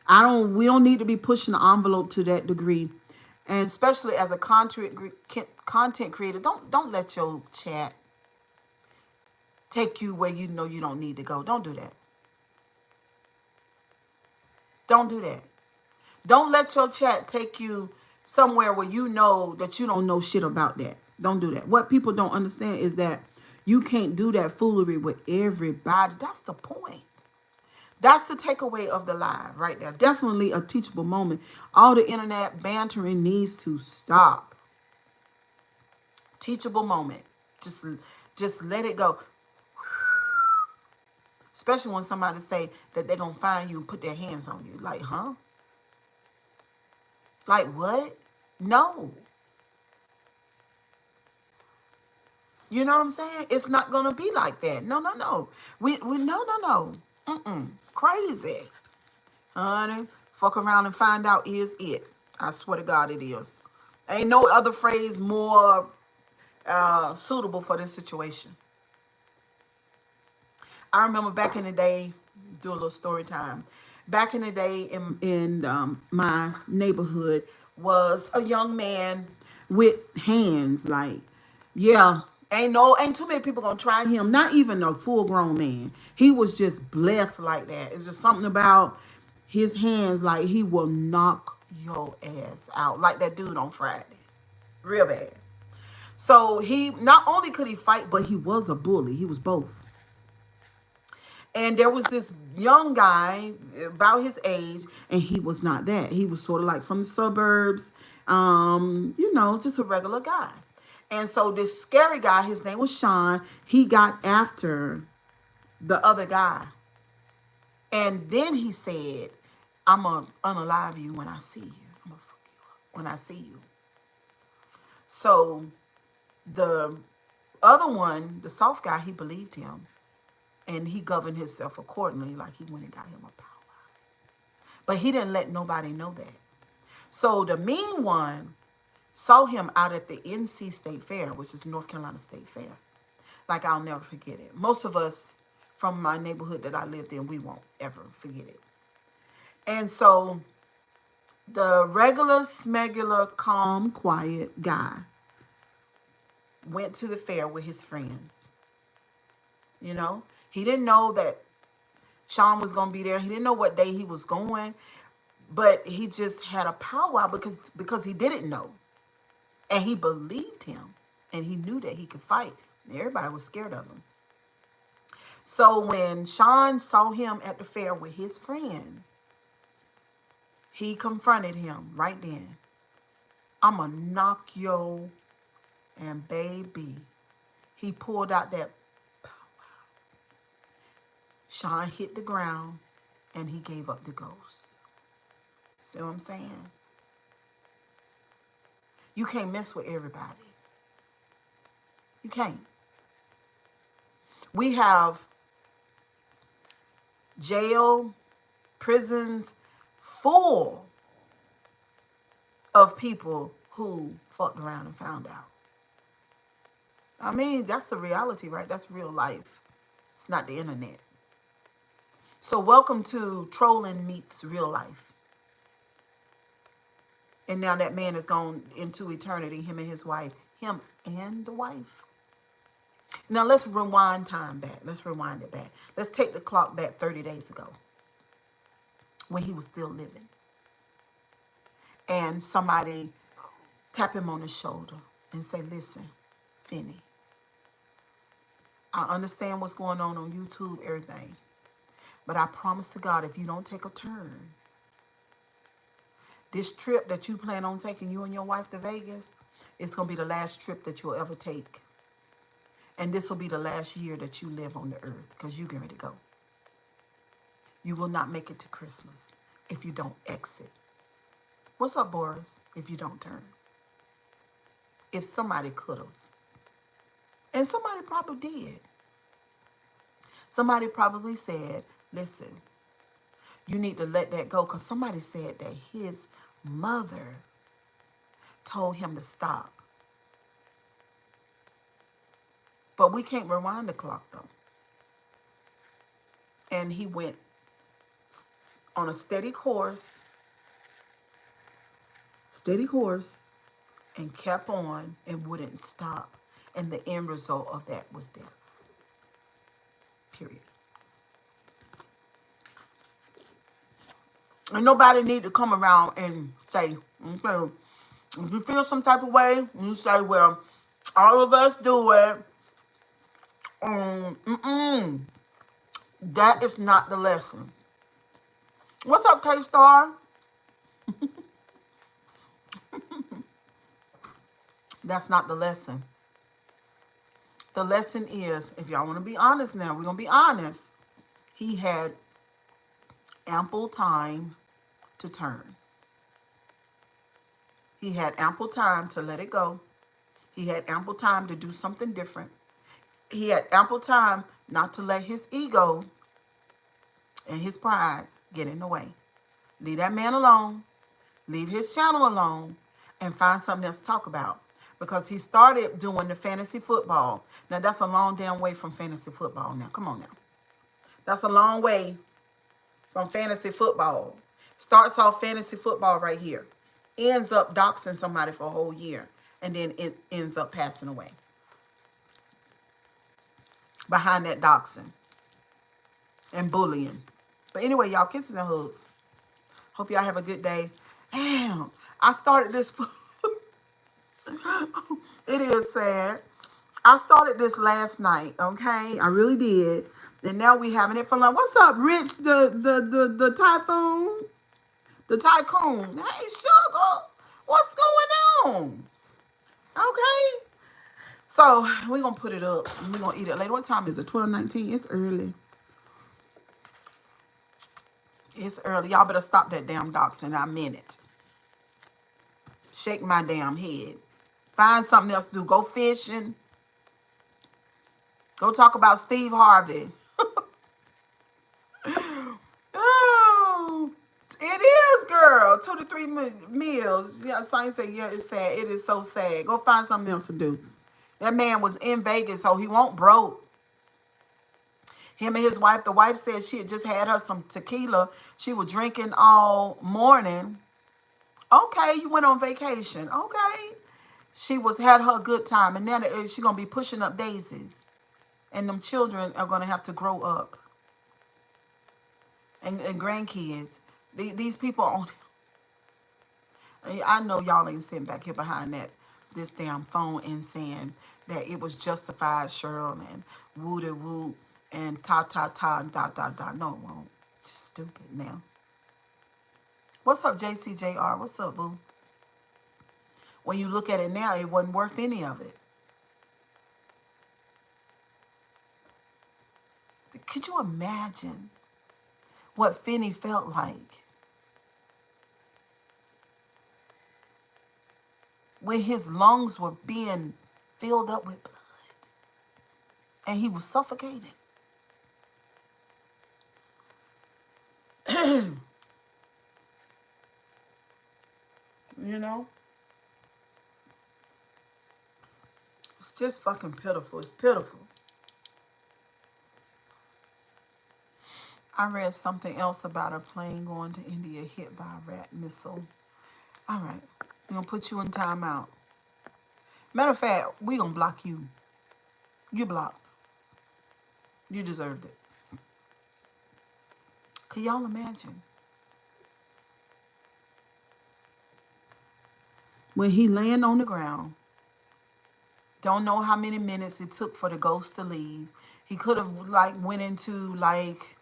We don't need to be pushing the envelope to that degree. And especially as a content creator, don't let your chat take you where you know you don't need to go. Don't do that. Don't do that. Don't let your chat take you somewhere where you know that you don't know shit about that. Don't do that. What people don't understand is that you can't do that foolery with everybody. That's the point. That's the takeaway of the live right there. Definitely a teachable moment. All the internet bantering needs to stop. Teachable moment. Just let it go. Especially when somebody say that they're going to find you and put their hands on you. Like, huh? Like what? No. You know what I'm saying? It's not going to be like that. No, no, no. We no, no, no. Crazy. Honey, fuck around and find out is it. I swear to God it is. Ain't no other phrase more suitable for this situation. I remember back in the day, do a little story time. Back in the day in my neighborhood was a young man with hands like, yeah, ain't too many people gonna try him. Not even a full grown man. He was just blessed like that. It's just something about his hands, like he will knock your ass out like that dude on Friday, real bad. So he not only could he fight, but he was a bully. He was both. And there was this young guy about his age, and he was not that. He was sort of like from the suburbs, just a regular guy. And so this scary guy, his name was Sean, he got after the other guy. And then he said, I'm going to unalive you when I see you. I'm going to fuck you up when I see you. So the other one, the soft guy, he believed him. And he governed himself accordingly, like he went and got him a powwow. But he didn't let nobody know that. So the mean one saw him out at the NC State Fair, which is North Carolina State Fair. Like, I'll never forget it. Most of us from my neighborhood that I lived in, we won't ever forget it. And so the regular, smegular, calm, quiet guy went to the fair with his friends. He didn't know that Sean was going to be there. He didn't know what day he was going, but he just had a powwow because he didn't know. And he believed him, and he knew that he could fight. Everybody was scared of him. So when Sean saw him at the fair with his friends, he confronted him right then. I'm going to knock yo, and baby, he pulled out that Sean hit the ground, and he gave up the ghost. See what I'm saying? You can't mess with everybody. You can't. We have jail, prisons full of people who fucked around and found out. I mean, that's the reality, right? That's real life. It's not the internet. So welcome to Trolling Meets Real Life. And now that man has gone into eternity, him and his wife. Him and the wife. Now let's rewind time back. Let's rewind it back. Let's take the clock back 30 days ago when he was still living. And somebody tap him on the shoulder and say, listen, Finney, I understand what's going on YouTube, everything. But I promise to God, if you don't take a turn, this trip that you plan on taking, you and your wife to Vegas, it's going to be the last trip that you'll ever take. And this will be the last year that you live on the earth because you're ready to go. You will not make it to Christmas if you don't exit. What's up, Boris, if you don't turn? If somebody could have. And somebody probably did. Somebody probably said, listen, you need to let that go, because somebody said that his mother told him to stop. But we can't rewind the clock, though. And he went on a steady course, and kept on and wouldn't stop. And the end result of that was death. Period. And nobody need to come around and say, okay, if you feel some type of way, you say, well, all of us do it. That is not the lesson. What's up, K-Star? That's not the lesson. The lesson is, if y'all want to be honest now, we're going to be honest. He had ample time to turn. He had ample time to let it go. He had ample time to do something different. He had ample time not to let his ego and his pride get in the way. Leave that man alone. Leave his channel alone and find something else to talk about. Because he started doing the fantasy football. Now, that's a long damn way from fantasy football now. Come on now. That's a long way from fantasy football. Starts off fantasy football right here. Ends up doxing somebody for a whole year. And then it ends up passing away. Behind that doxing. And bullying. But anyway, y'all, kisses and hugs. Hope y'all have a good day. Damn, I started this. It is sad. I started this last night, okay? I really did. And now we having it for lunch. What's up, Rich, the typhoon? The tycoon. Hey, sugar. What's going on? Okay. So, we're going to put it up. We're going to eat it later. What time is it? 12:19. It's early. It's early. Y'all better stop that damn doxing. I meant it. Shake my damn head. Find something else to do. Go fishing. Go talk about Steve Harvey. Oh, it is, girl. 2 to 3 meals. Yeah, science say, yeah, it's sad. It is so sad. Go find something else to do. That man was in Vegas, so he won't broke. Him and his wife, the wife said she had just had her some tequila. She was drinking all morning. Okay, you went on vacation. Okay. She had her good time. And now she's going to be pushing up daisies. And them children are going to have to grow up. And grandkids. These people on. I know y'all ain't sitting back here behind this damn phone and saying that it was justified, Cheryl, and woo-de-woo, and ta-ta-ta, and da-da-da. No, it won't. It's just stupid now. What's up, JCJR? What's up, boo? When you look at it now, it wasn't worth any of it. Could you imagine what Finney felt like when his lungs were being filled up with blood and he was suffocated? You know? It's just fucking pitiful. It's pitiful. I read something else about a plane going to India hit by a rat missile. All right. We're going to put you in timeout. Matter of fact, we're going to block you. You blocked. You deserved it. Can y'all imagine? When he land on the ground, don't know how many minutes it took for the ghost to leave. He could have like went into like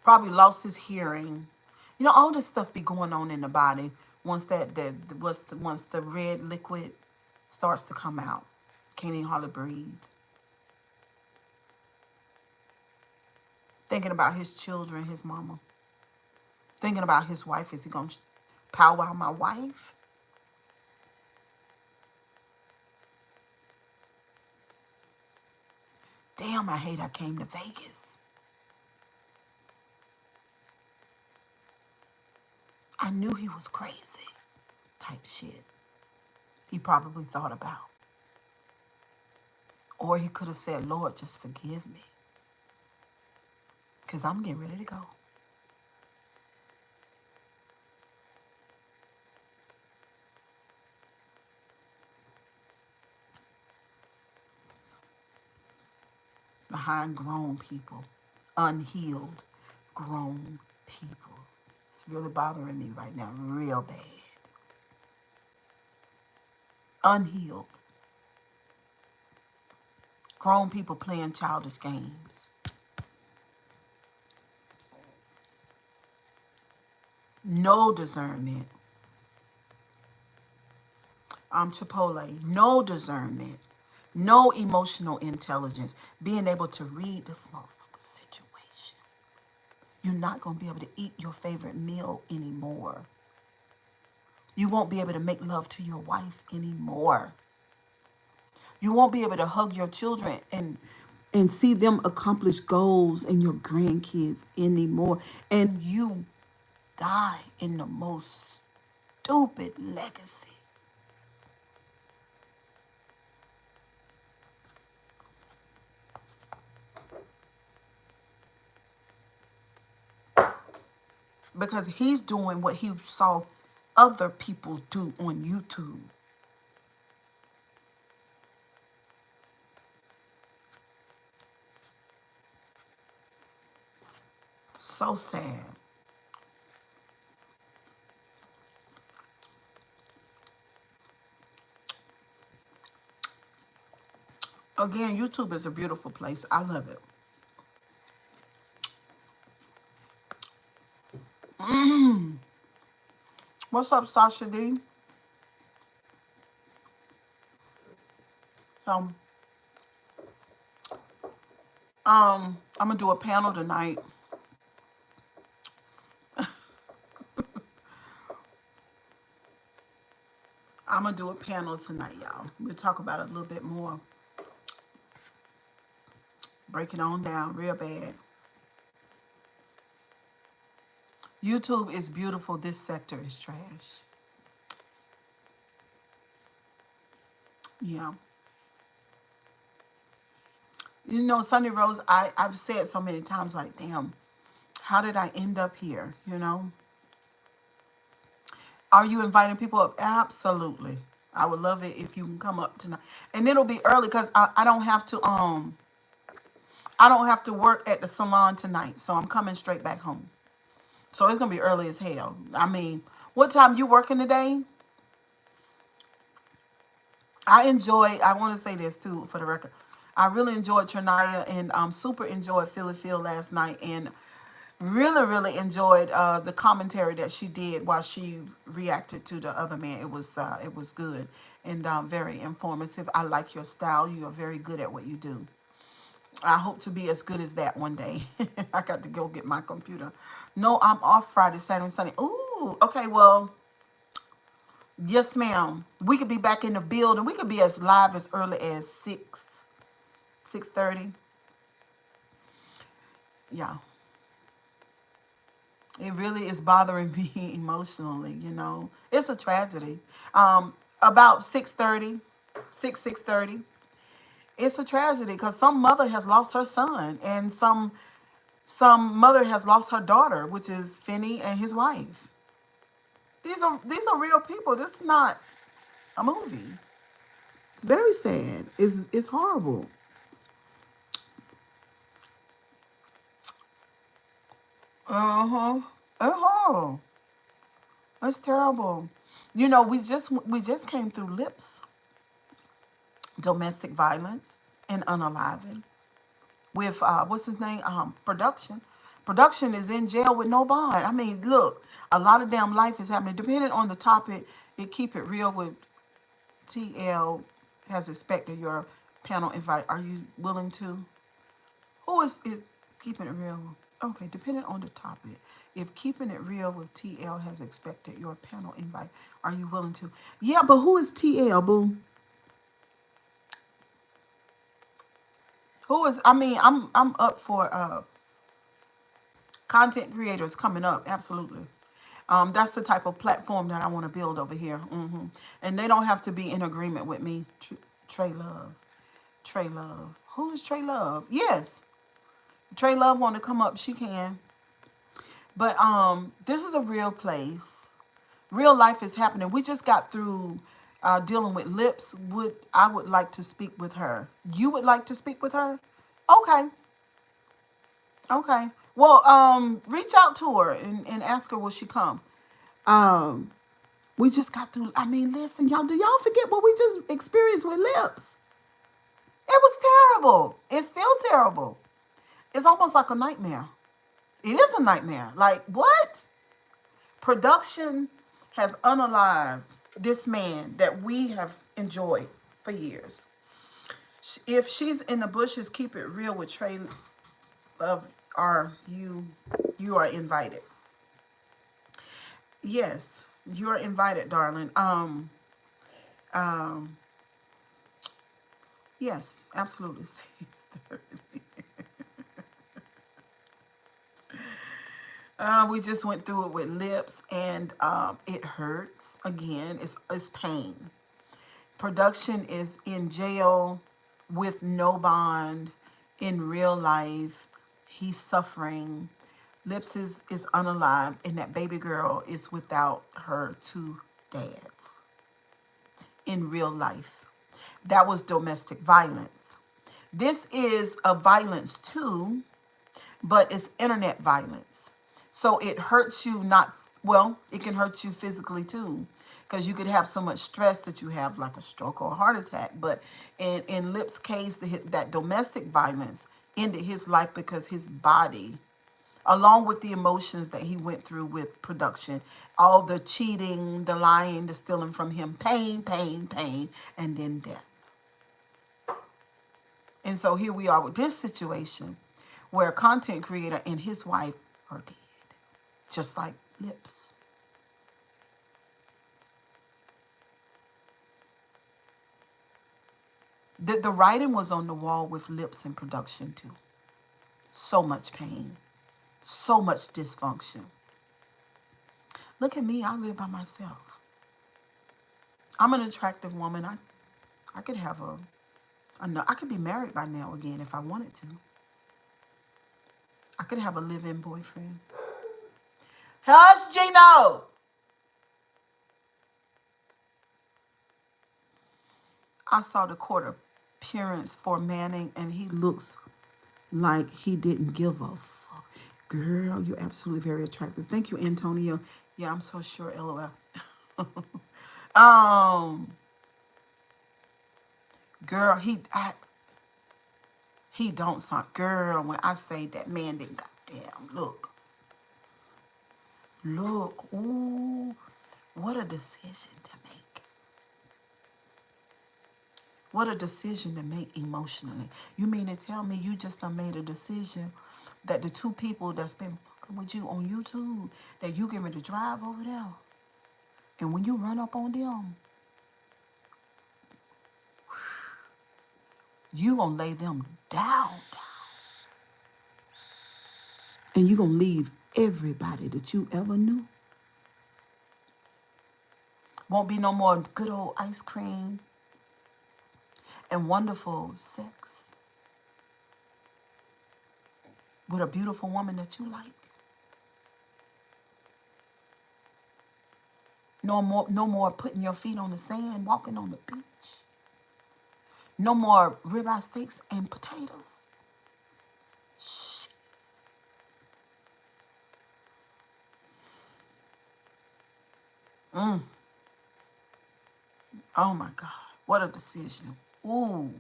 probably lost his hearing. You know, all this stuff be going on in the body once once the red liquid starts to come out. Can't even hardly breathe. Thinking about his children, his mama. Thinking about his wife. Is he gonna powwow my wife? Damn, I hate I came to Vegas. I knew he was crazy. Type shit. He probably thought about. Or he could have said, Lord, just forgive me. Because I'm getting ready to go. Behind grown people. Unhealed grown people. It's really bothering me right now. Real bad. Unhealed. Grown people playing childish games. No discernment. Chipotle. No discernment. No emotional intelligence. Being able to read this motherfucking situation. You're not going to be able to eat your favorite meal anymore. You won't be able to make love to your wife anymore. You won't be able to hug your children and see them accomplish goals and your grandkids anymore. And you die in the most stupid legacy. Because he's doing what he saw other people do on YouTube. So sad. Again, YouTube is a beautiful place. I love it. What's up, Sasha D? Um, I'm gonna do a panel tonight. I'm gonna do a panel tonight, y'all. We'll talk about it a little bit more. Break it on down real bad. YouTube is beautiful. This sector is trash. Yeah. You know, Sunday Rose, I've said so many times, like, damn, how did I end up here? You know? Are you inviting people up? Absolutely. I would love it if you can come up tonight. And it'll be early because I don't have to work at the salon tonight. So I'm coming straight back home. So it's gonna be early as hell. I mean, what time you working today? I want to say this too for the record. I really enjoyed Trinaya and super enjoyed Philly Phil last night and really, really enjoyed the commentary that she did while she reacted to the other man. It was good and very informative. I like your style. You are very good at what you do. I hope to be as good as that one day. I got to go get my computer. No, I'm off Friday, Saturday, Sunday. Ooh, okay, well, yes, ma'am. We could be back in the building. We could be as live as early as 6:30. Yeah. It really is bothering me emotionally, you know. It's a tragedy. About 6:30, 6:30. It's a tragedy because some mother has lost her son, and some mother has lost her daughter, which is Finney and his wife. These are real people. This is not a movie. It's very sad. It's horrible. Uh huh. Oh, it's terrible. You know, we just came through Lips, domestic violence and unaliving with what's his name? Production. Production is in jail with no bond. I mean, look, a lot of damn life is happening. Depending on the topic, it keep it real with TL has expected your panel invite. Are you willing to? Who is keeping it real? Okay, depending on the topic. If keeping it real with TL has expected your panel invite, are you willing to? Yeah, but who is TL, boo? Who is? I mean, I'm up for content creators coming up. Absolutely. That's the type of platform that I want to build over here. And they don't have to be in agreement with me. Trey Love. Trey Love. Who is Trey Love? Yes. Trey Love want to come up, she can. But this is a real place. Real life is happening. We just got through dealing with Lips. I would like to speak with her. You would like to speak with her? Okay. Okay. Well, reach out to her and ask her will she come. Um, we just got through. I mean, listen, y'all. Do y'all forget what we just experienced with Lips? It was terrible. It's still terrible. It's almost like a nightmare. It is a nightmare. Like, what? Production has unalived this man that we have enjoyed for years. If she's in the bushes, keep it real with Trey Love. Are you are invited? Yes, you are invited, darling. Um, yes, absolutely. We just went through it with Lips, and it hurts. Again, it's pain. Production is in jail with no bond in real life. He's suffering. Lips is unalive, and that baby girl is without her two dads in real life. That was domestic violence. This is a violence too, but it's internet violence. So it hurts you not, well, it can hurt you physically too, because you could have so much stress that you have like a stroke or a heart attack. But in Lip's case, that domestic violence ended his life because his body, along with the emotions that he went through with production, all the cheating, the lying, the stealing from him, pain, pain, pain, and then death. And so here we are with this situation where a content creator and his wife are dead, just like Lips. The writing was on the wall with Lips in production too. So much pain, so much dysfunction. Look at me, I live by myself. I'm an attractive woman. I could have I could be married by now again if I wanted to. I could have a live-in boyfriend. Hush, Gino. I saw the court appearance for Manning, and he looks like he didn't give a fuck. Girl, you're absolutely very attractive. Thank you, Antonio. Yeah, I'm so sure. LOL. um, girl, he don't sound. Girl, when I say that man didn't goddamn look. Ooh, what a decision to make. What a decision to make emotionally. You mean to tell me you just done made a decision that the two people that's been fucking with you on YouTube, that you get ready to drive over there, and when you run up on them, you gonna lay them down, and you gonna leave everybody that you ever knew. Won't be no more good old ice cream and wonderful sex with a beautiful woman that you like. No more putting your feet on the sand, walking on the beach. No more ribeye steaks and potatoes. Shh. Mm. Oh my God. What a decision. Ooh.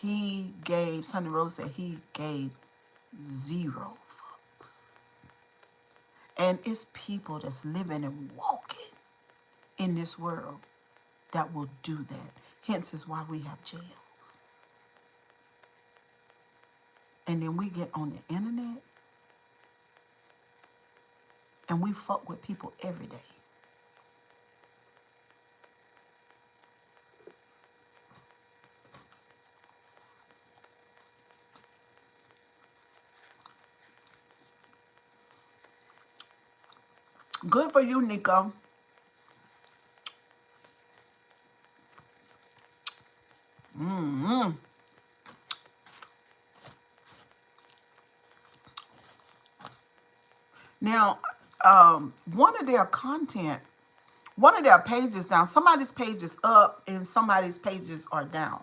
Sunny Rose said he gave 0 fucks. And it's people that's living and walking in this world that will do that. Hence is why we have jails. And then we get on the internet and we fuck with people every day. Good for you, Nico. Mm-hmm. Now, one of their pages down. Somebody's page is up and somebody's pages are down.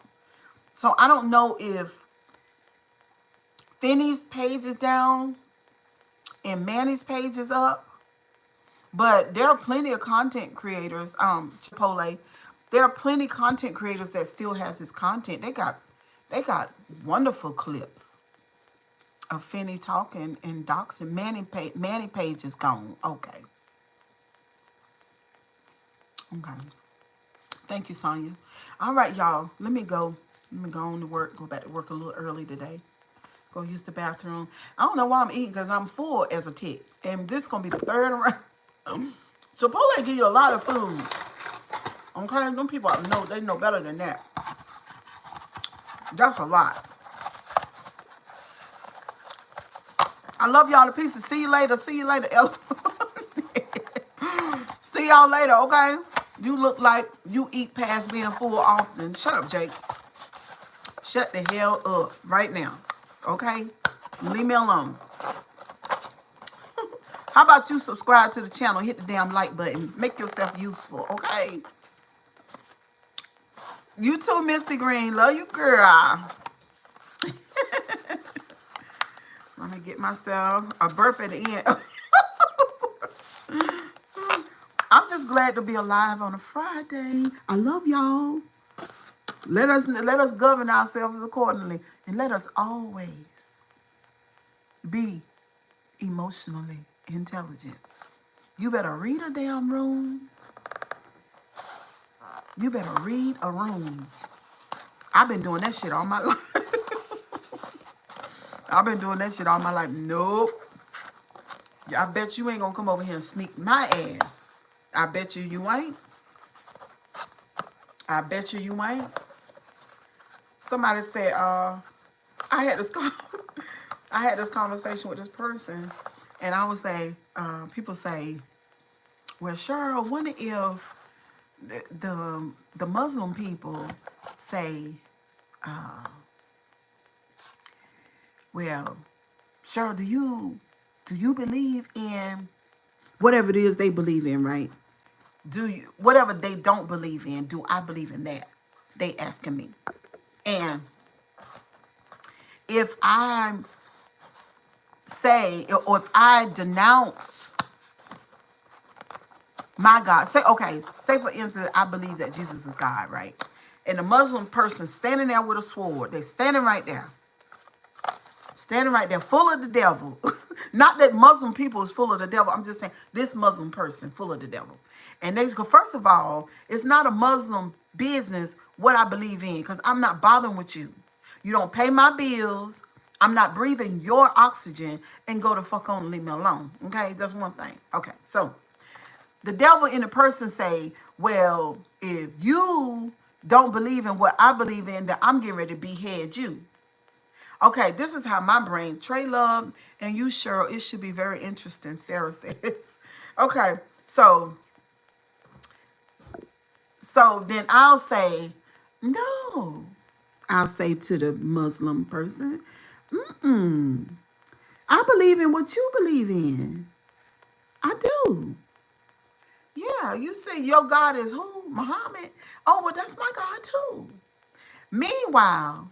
So I don't know if Finney's page is down and Manny's page is up, but there are plenty of content creators. Chipotle, there are plenty of content creators that still has his content. They got wonderful clips of Finney talking and doxing. Manny page is gone. Okay. Thank you, Sonya. All right, y'all. Let me go on to work. Go back to work a little early today. Go use the bathroom. I don't know why I'm eating because I'm full as a tick. And this is going to be the third round. Chipotle give you a lot of food. Okay? Them people they know better than that. That's a lot. I love y'all to pieces. See you later. See you later. See y'all later, okay? You look like you eat past being full often. Shut up, Jake. Shut the hell up right now, okay? Leave me alone. How about you subscribe to the channel, hit the damn like button, make yourself useful, okay? You too, Missy Green. Love you, girl. Let me get myself a burp at the end. I'm just glad to be alive on a Friday. I love y'all. Let us govern ourselves accordingly, and let us always be emotionally intelligent. You better read a damn room. You better read a room. I've been doing that shit all my life. I've been doing that shit all my life. Nope. I bet you ain't gonna come over here and sneak my ass. I bet you ain't. I bet you ain't. Somebody said, I had this conversation with this person, and I would say, people say, well, Cheryl, I wonder if the Muslim people say, well, Cheryl, do you believe in whatever it is they believe in, right? Do you, whatever they don't believe in, do I believe in that? They asking me. And if I say, or if I denounce my God, say for instance, I believe that Jesus is God, right? And the Muslim person standing there with a sword, they standing right there, full of the devil. Not that Muslim people is full of the devil. I'm just saying this Muslim person full of the devil. And they go, first of all, it's not a Muslim business what I believe in, because I'm not bothering with you. You don't pay my bills. I'm not breathing your oxygen, and go the fuck on and leave me alone. Okay, that's one thing. Okay, so the devil in the person say, well, if you don't believe in what I believe in, then I'm getting ready to behead you. Okay, this is how my brain, Trey Love and you, Cheryl, it should be very interesting, Sarah says. Okay, so then I'll say, no, I'll say to the Muslim person, mm-mm, I believe in what you believe in. I do. Yeah, you say your God is who? Muhammad. Oh, well, that's my God too. Meanwhile,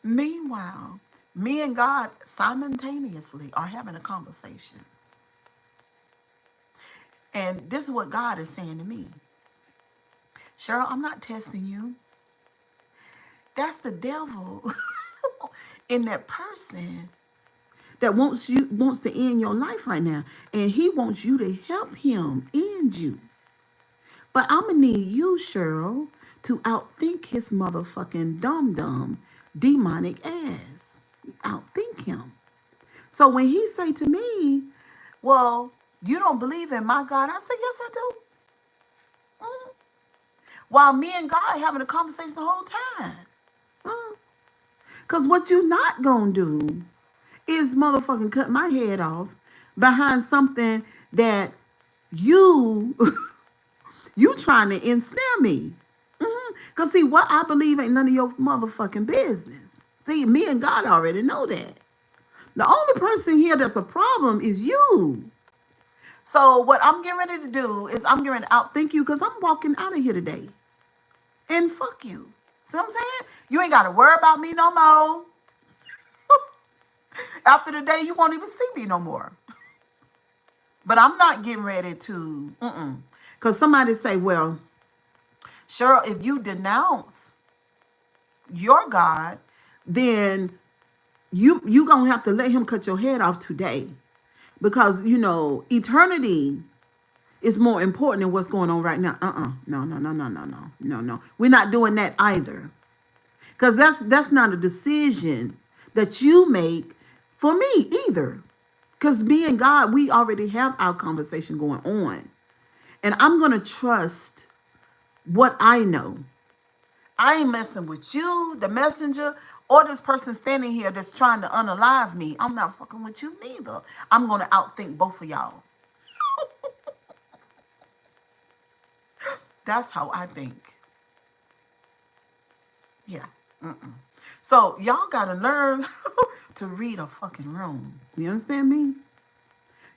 meanwhile, me and God simultaneously are having a conversation. And this is what God is saying to me. Cheryl, I'm not testing you. That's the devil in that person that wants to end your life right now. And he wants you to help him end you. But I'm gonna need you, Cheryl, to outthink his motherfucking dumb demonic ass. Outthink him. So when he say to me, well, you don't believe in my God, I said, yes, I do. Mm. While me and God having a conversation the whole time. Mm. Cause what you not gonna do is motherfucking cut my head off behind something that you you trying to ensnare me. Cause see, what I believe ain't none of your motherfucking business. See, me and God already know that. The only person here that's a problem is you. So what I'm getting ready to do is I'm getting ready to outthink you because I'm walking out of here today. And fuck you. See what I'm saying? You ain't got to worry about me no more. After the day, you won't even see me no more. But I'm not getting ready to, because somebody say, well, Cheryl, if you denounce your God, then you gonna have to let him cut your head off today. Because, eternity is more important than what's going on right now. No, no, no, no, no, no, no, no. We're not doing that either. Because that's not a decision that you make for me either. Because me and God, we already have our conversation going on. And I'm going to trust what I know. I ain't messing with you, the messenger, or this person standing here that's trying to unalive me. I'm not fucking with you neither. I'm going to outthink both of y'all. That's how I think. Yeah. So y'all got to learn to read a fucking room. You understand me?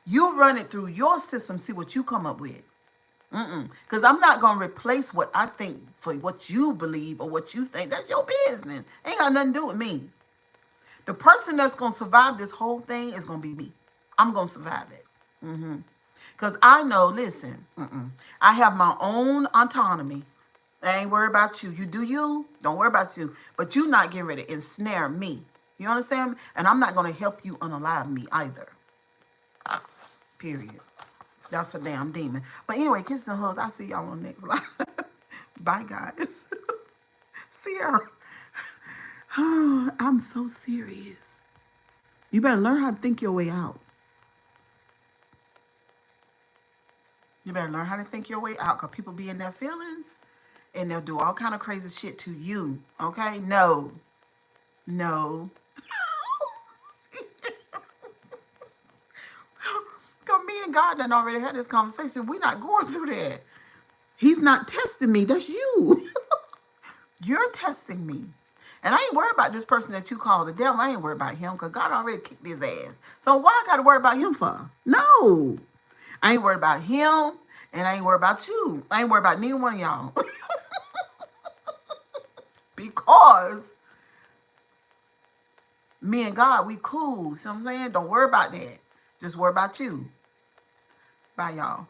You run it through your system, see what you come up with. Because I'm not going to replace what I think for what you believe or what you think. That's your business. Ain't got nothing to do with me. The person that's going to survive this whole thing is going to be me. I'm going to survive it. Because I know, listen, I have my own autonomy. I ain't worried about you. You do you. Don't worry about you. But you not getting ready to ensnare me. You understand? And I'm not going to help you unalive me either. Period. That's a damn demon. But anyway, kisses and hugs. I'll see y'all on the next live. Bye, guys. Sierra. I'm so serious. You better learn how to think your way out. You better learn how to think your way out, because people be in their feelings and they'll do all kind of crazy shit to you. Okay? No. No. Because me and God done already had this conversation. We're not going through that. He's not testing me. That's you. You're testing me. And I ain't worried about this person that you call the devil. I ain't worried about him because God already kicked his ass. So why I got to worry about him for? No. I ain't worried about him, and I ain't worried about you. I ain't worried about neither one of y'all. Because me and God, we cool. See what I'm saying? Don't worry about that. Just worry about you. Bye, y'all.